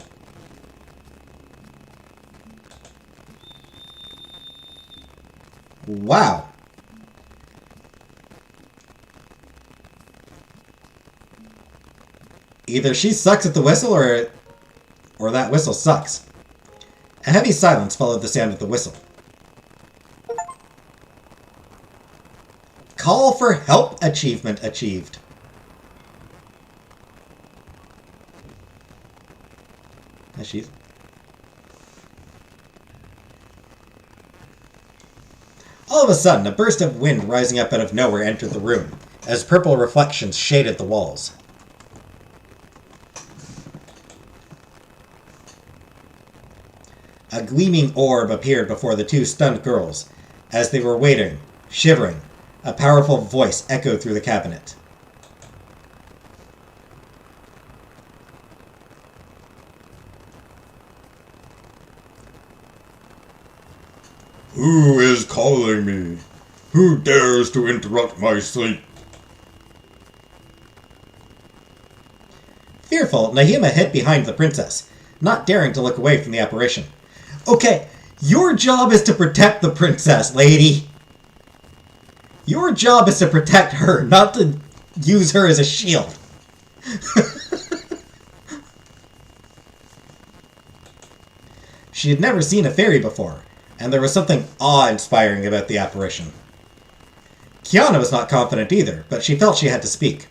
Wow. Either she sucks at the whistle or that whistle sucks. A heavy silence followed the sound of the whistle. Call for help achievement achieved. All of a sudden, a burst of wind rising up out of nowhere entered the room, as purple reflections shaded the walls. A gleaming orb appeared before the two stunned girls. As they were waiting, shivering, a powerful voice echoed through the cabinet. Who is calling me? Who dares to interrupt my sleep? Fearful, Nahima hid behind the princess, not daring to look away from the apparition. Okay, your job is to protect the princess, lady. Your job is to protect her, not to use her as a shield. She had never seen a fairy before, and there was something awe-inspiring about the apparition. Kiana was not confident either, but she felt she had to speak.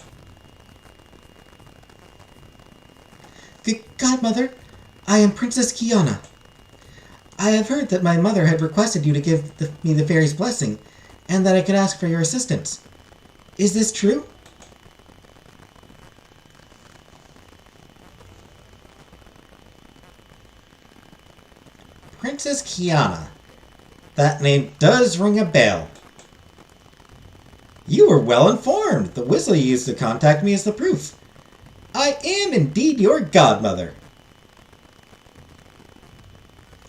Godmother, I am Princess Kiana. I have heard that my mother had requested you to give me the fairy's blessing, and that I could ask for your assistance. Is this true? Princess Kiana. That name does ring a bell. You were well informed. The whistle you used to contact me is the proof. I am indeed your godmother.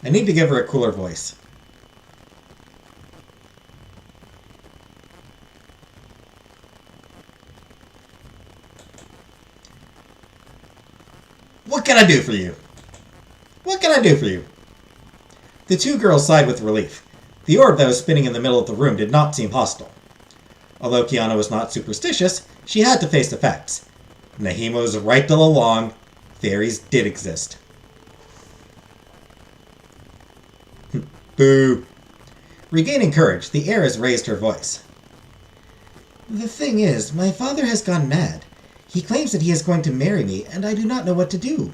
I need to give her a cooler voice. What can I do for you? What can I do for you? The two girls sighed with relief. The orb that was spinning in the middle of the room did not seem hostile. Although Kiana was not superstitious, she had to face the facts. Nahima was right all along. Fairies did exist. Boo. Regaining courage, the heiress raised her voice. The thing is, my father has gone mad. He claims that he is going to marry me, and I do not know what to do.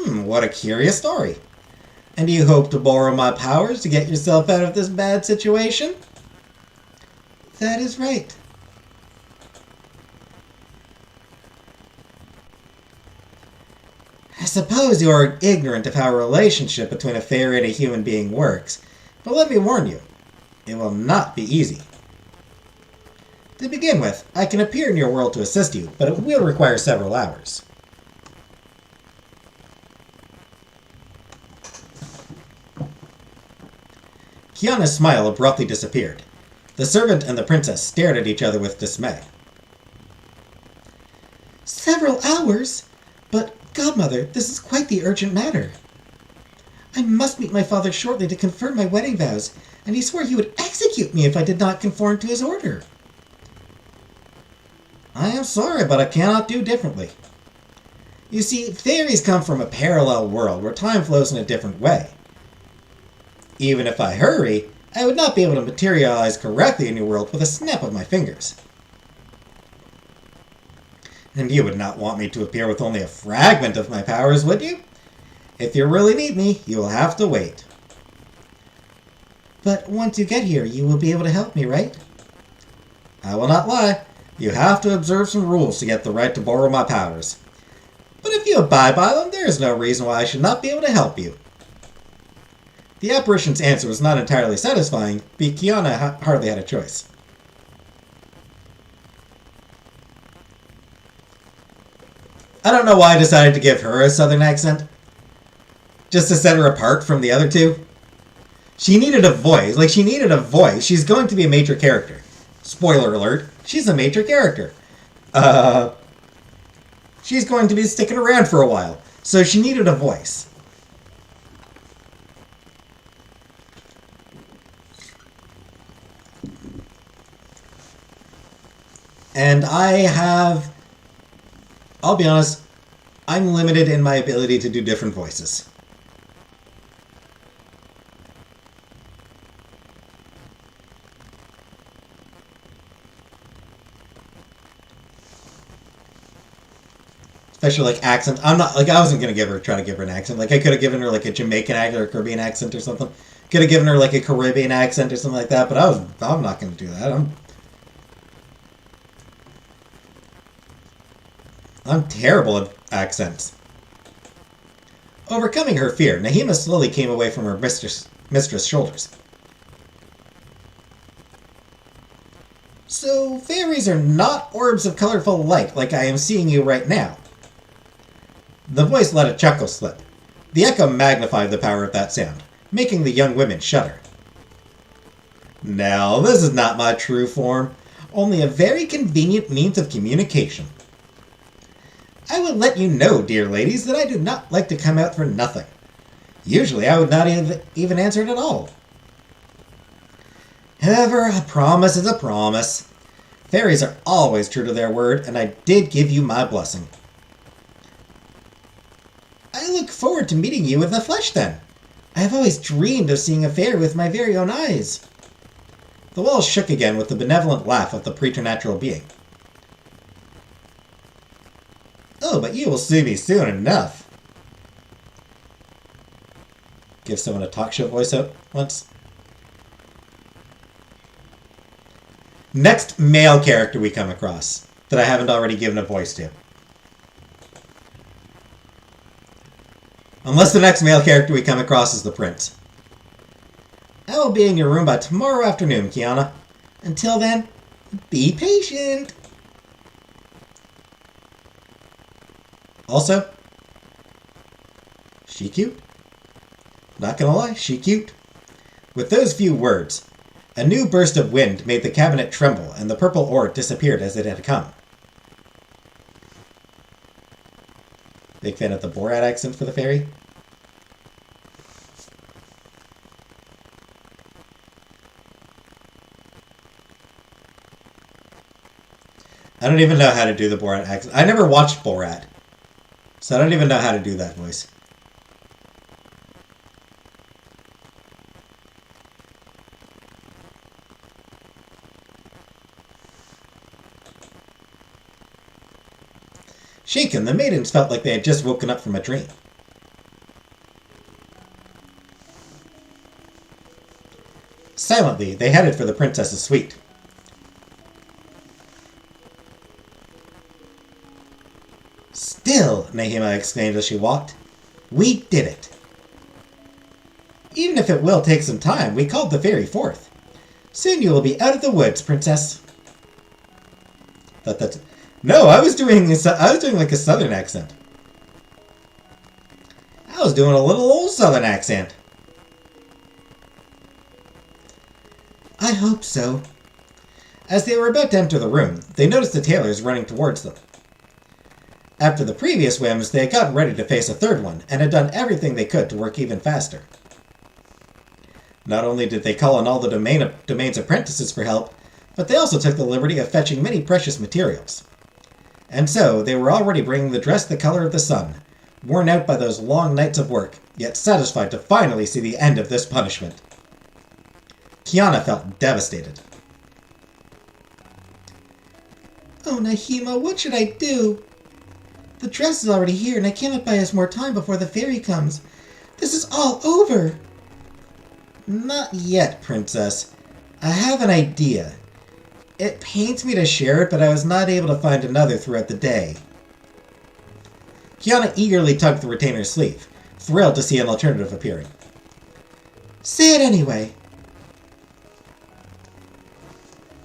What a curious story. And you hope to borrow my powers to get yourself out of this bad situation? That is right. I suppose you are ignorant of how a relationship between a fairy and a human being works, but let me warn you, it will not be easy. To begin with, I can appear in your world to assist you, but it will require several hours. Kiana's smile abruptly disappeared. The servant and the princess stared at each other with dismay. Several hours? But, Godmother, this is quite the urgent matter. I must meet my father shortly to confirm my wedding vows, and he swore he would execute me if I did not conform to his order. I am sorry, but I cannot do differently. You see, fairies come from a parallel world where time flows in a different way. Even if I hurry, I would not be able to materialize correctly in your world with a snap of my fingers. And you would not want me to appear with only a fragment of my powers, would you? If you really need me, you will have to wait. But once you get here, you will be able to help me, right? I will not lie. You have to observe some rules to get the right to borrow my powers. But if you abide by them, there is no reason why I should not be able to help you. The apparition's answer was not entirely satisfying, but Kiana hardly had a choice. I don't know why I decided to give her a southern accent. Just to set her apart from the other two. She needed a voice. She's going to be a major character. Spoiler alert, she's a major character. She's going to be sticking around for a while. So she needed a voice. And I'll be honest, I'm limited in my ability to do different voices. Especially like accent. I wasn't going to try to give her an accent. Like I could have given her like a Jamaican accent or a Caribbean accent or something. Could have given her like a Caribbean accent or something like that, but I'm not going to do that. I'm terrible at accents. Overcoming her fear, Nahima slowly came away from her mistress' shoulders. So, fairies are not orbs of colorful light like I am seeing you right now. The voice let a chuckle slip. The echo magnified the power of that sound, making the young women shudder. Now, this is not my true form, only a very convenient means of communication. I will let you know, dear ladies, that I do not like to come out for nothing. Usually I would not even answer it at all. However, a promise is a promise. Fairies are always true to their word, and I did give you my blessing. I look forward to meeting you in the flesh, then. I have always dreamed of seeing a fairy with my very own eyes. The walls shook again with the benevolent laugh of the preternatural being. Oh, but you will see me soon enough. Give someone a talk show voice out once. Next male character we come across that I haven't already given a voice to. Unless the next male character we come across is the prince. I will be in your room by tomorrow afternoon, Kiana. Until then, be patient. Also, she cute. Not gonna lie, she cute. With those few words, a new burst of wind made the cabinet tremble, and the purple ore disappeared as it had come. Big fan of the Borat accent for the fairy. I don't even know how to do the Borat accent. I never watched Borat, so I don't even know how to do that voice. Shaken, the maidens felt like they had just woken up from a dream. Silently, they headed for the princess's suite. Still, Nahima exclaimed as she walked, we did it. Even if it will take some time, we called the fairy forth. Soon you will be out of the woods, princess. No, I was doing like a southern accent. I was doing a little old southern accent. I hope so. As they were about to enter the room, they noticed the tailors running towards them. After the previous whims, they had gotten ready to face a third one, and had done everything they could to work even faster. Not only did they call on all the domain's apprentices for help, but they also took the liberty of fetching many precious materials. And so, they were already bringing the dress the color of the sun, worn out by those long nights of work, yet satisfied to finally see the end of this punishment. Kiana felt devastated. Oh, Nahima, what should I do? The dress is already here, and I cannot buy us more time before the fairy comes. This is all over. Not yet, princess. I have an idea. It pains me to share it, but I was not able to find another throughout the day. Kiana eagerly tugged the retainer's sleeve, thrilled to see an alternative appearing. Say it anyway.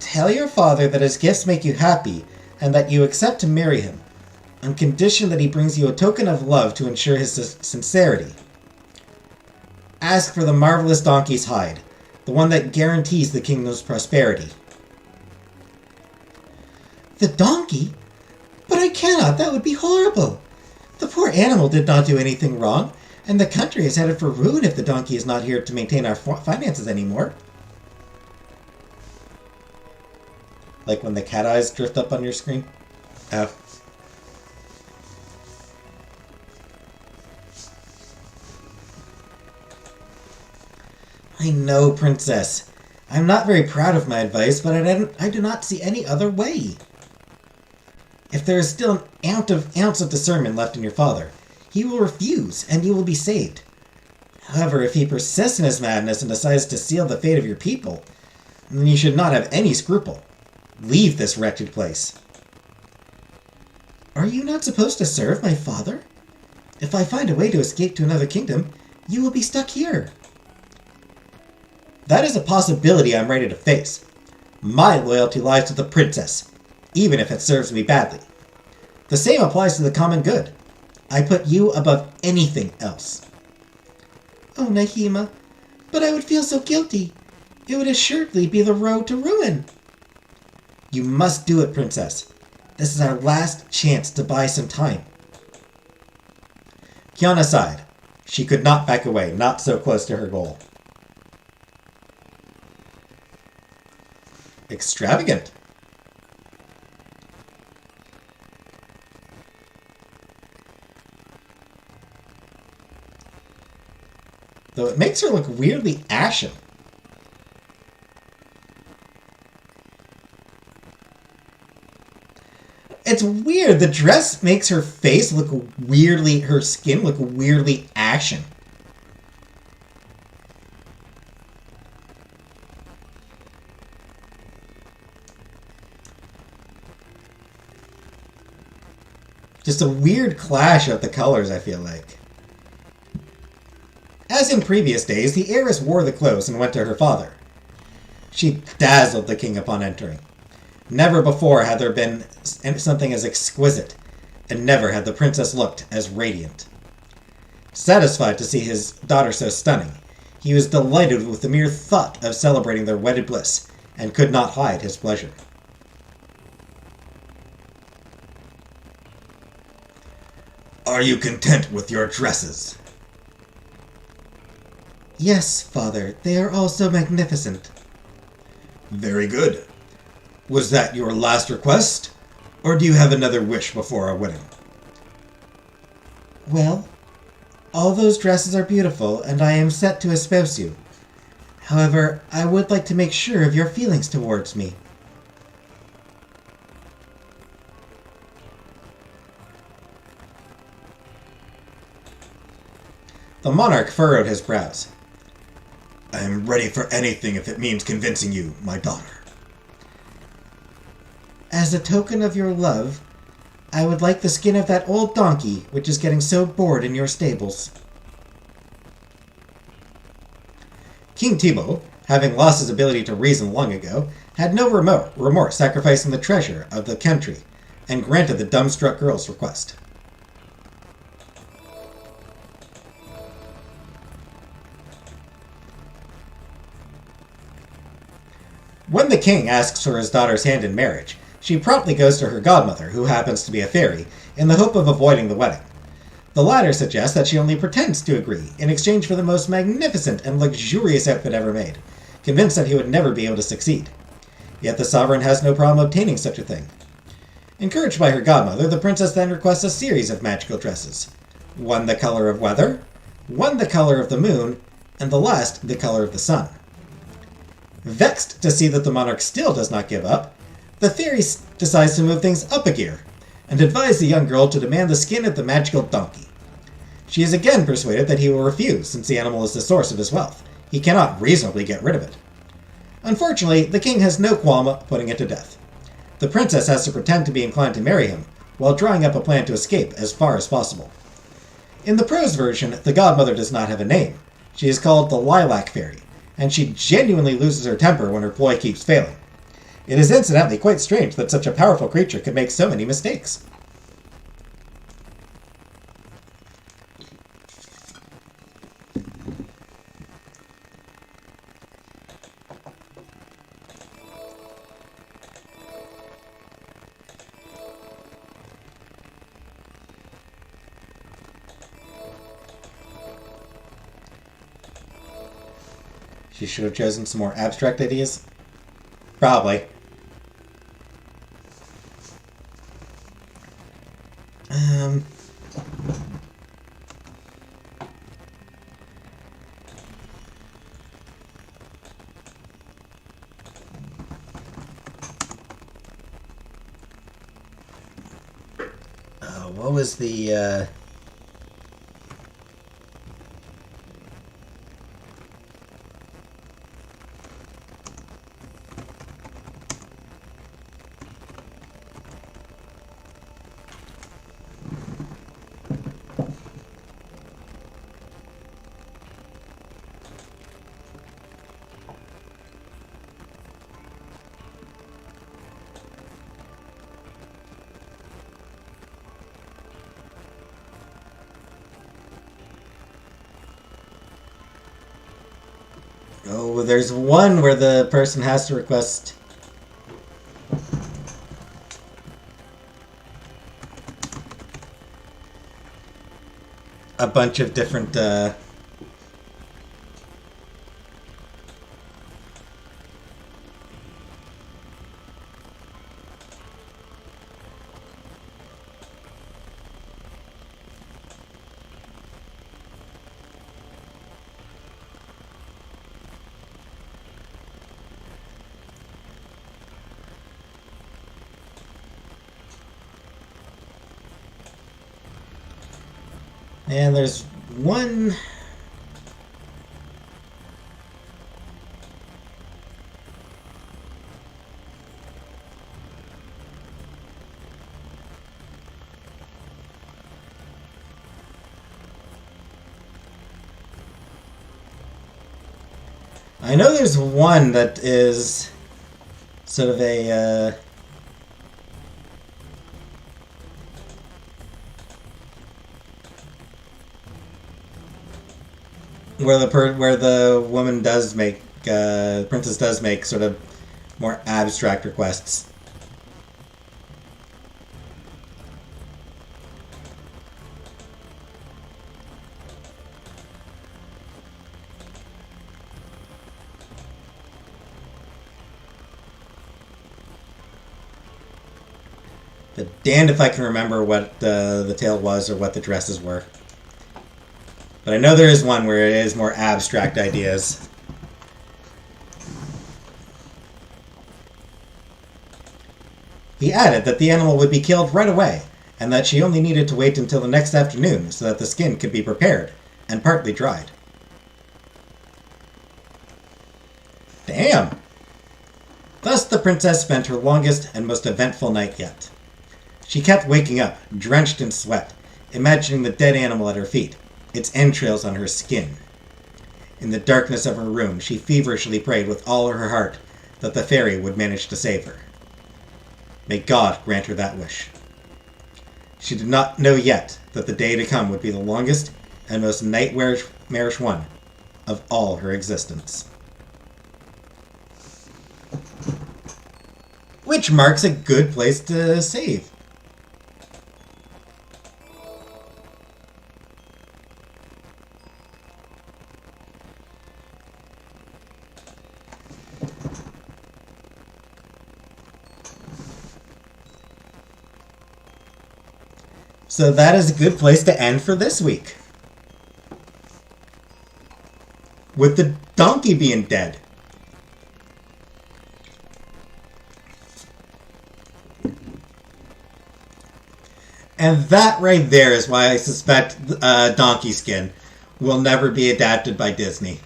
Tell your father that his gifts make you happy, and that you accept to marry him, on condition that he brings you a token of love to ensure his sincerity. Ask for the marvelous donkey's hide, the one that guarantees the kingdom's prosperity. The donkey? But I cannot, that would be horrible. The poor animal did not do anything wrong, and the country is headed for ruin if the donkey is not here to maintain our finances anymore. Like when the cat eyes drift up on your screen? Oh. I know, princess. I'm not very proud of my advice, but I do not see any other way. If there is still an ounce of discernment left in your father, he will refuse, and you will be saved. However, if he persists in his madness and decides to seal the fate of your people, then you should not have any scruple. Leave this wretched place. Are you not supposed to serve my father? If I find a way to escape to another kingdom, you will be stuck here. That is a possibility I'm ready to face. My loyalty lies to the princess, even if it serves me badly. The same applies to the common good. I put you above anything else. Oh, Nahima, but I would feel so guilty. It would assuredly be the road to ruin. You must do it, Princess. This is our last chance to buy some time. Kiana sighed. She could not back away, not so close to her goal. Extravagant. Though it makes her look weirdly ashen. It's weird. The dress makes her face look weirdly, her skin look weirdly ashen. Just a weird clash of the colors, I feel like. As in previous days, the heiress wore the clothes and went to her father. She dazzled the king upon entering. Never before had there been something as exquisite, and never had the princess looked as radiant. Satisfied to see his daughter so stunning, he was delighted with the mere thought of celebrating their wedded bliss, and could not hide his pleasure. Are you content with your dresses? Yes, father, they are all so magnificent. Very good. Was that your last request, or do you have another wish before our wedding? Well, all those dresses are beautiful, and I am set to espouse you. However, I would like to make sure of your feelings towards me. The monarch furrowed his brows. I am ready for anything if it means convincing you, my daughter. As a token of your love, I would like the skin of that old donkey which is getting so bored in your stables. King Thibaut, having lost his ability to reason long ago, had no remorse sacrificing the treasure of the country, and granted the dumbstruck girl's request. When the king asks for his daughter's hand in marriage, she promptly goes to her godmother, who happens to be a fairy, in the hope of avoiding the wedding. The latter suggests that she only pretends to agree, in exchange for the most magnificent and luxurious outfit ever made, convinced that he would never be able to succeed. Yet the sovereign has no problem obtaining such a thing. Encouraged by her godmother, the princess then requests a series of magical dresses. One the color of weather, one the color of the moon, and the last the color of the sun. Vexed to see that the monarch still does not give up, the fairy decides to move things up a gear, and advise the young girl to demand the skin of the magical donkey. She is again persuaded that he will refuse, since the animal is the source of his wealth. He cannot reasonably get rid of it. Unfortunately, the king has no qualm putting it to death. The princess has to pretend to be inclined to marry him, while drawing up a plan to escape as far as possible. In the prose version, the godmother does not have a name. She is called the Lilac Fairy, and she genuinely loses her temper when her ploy keeps failing. It is incidentally quite strange that such a powerful creature could make so many mistakes. She should have chosen some more abstract ideas. Probably. What was the, Oh, there's one where the person has to request... a bunch of different, and there's one... I know there's one that is sort of a, where the woman does make, princess does make sort of more abstract requests. But damned if I can remember what the tale was or what the dresses were. But I know there is one where it is more abstract ideas. He added that the animal would be killed right away, and that she only needed to wait until the next afternoon so that the skin could be prepared and partly dried. Damn! Thus the princess spent her longest and most eventful night yet. She kept waking up, drenched in sweat, imagining the dead animal at her feet, its entrails on her skin. In the darkness of her room, she feverishly prayed with all her heart that the fairy would manage to save her. May God grant her that wish. She did not know yet that the day to come would be the longest and most nightmarish one of all her existence. Which marks a good place to save. So that is a good place to end for this week. With the donkey being dead. And that right there is why I suspect Donkey Skin will never be adapted by Disney.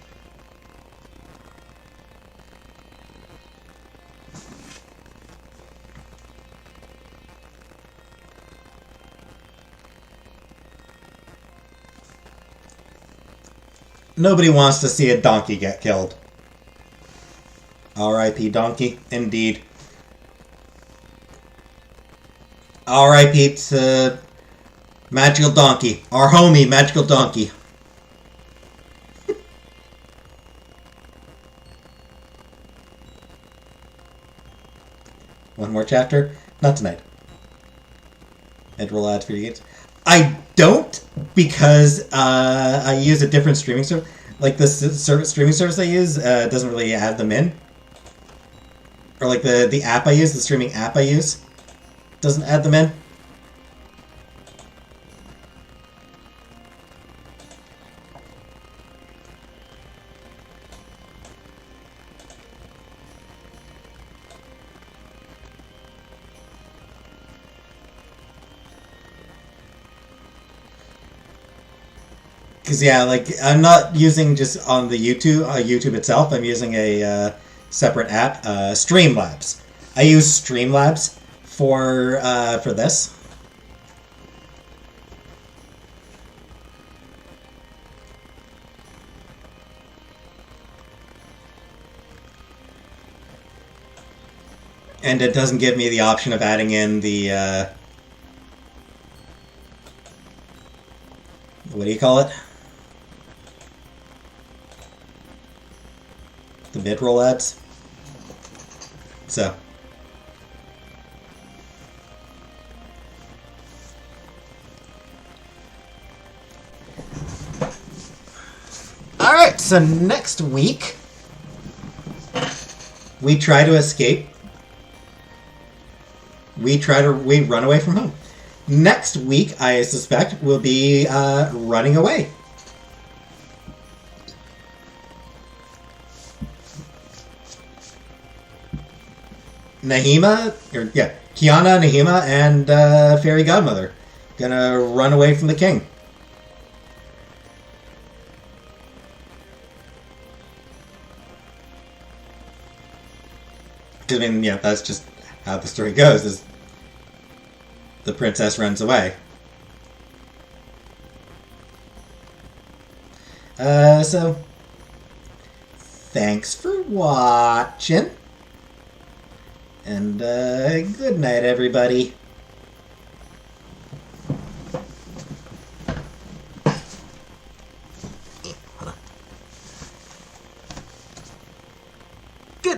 Nobody wants to see a donkey get killed. R.I.P. Donkey, indeed. R.I.P. to Magical Donkey. Our homie, Magical Donkey. One more chapter? Not tonight. Mid-roll ads for you games. I don't, because I use a different streaming service. Like the streaming service I use doesn't really add them in. Or like the app I use, the streaming app I use, doesn't add them in. Because yeah, like I'm not using just on the YouTube itself. I'm using a separate app, Streamlabs. I use Streamlabs for this. And it doesn't give me the option of adding in the what do you call it? the mid-roll ads. So. Alright, so next week, we try to escape. We run away from home. Next week, I suspect, we'll be running away. Kiana, Nahima, and Fairy Godmother gonna run away from the king. I mean, yeah, that's just how the story goes, is the princess runs away. So, thanks for watching. And, good night, everybody.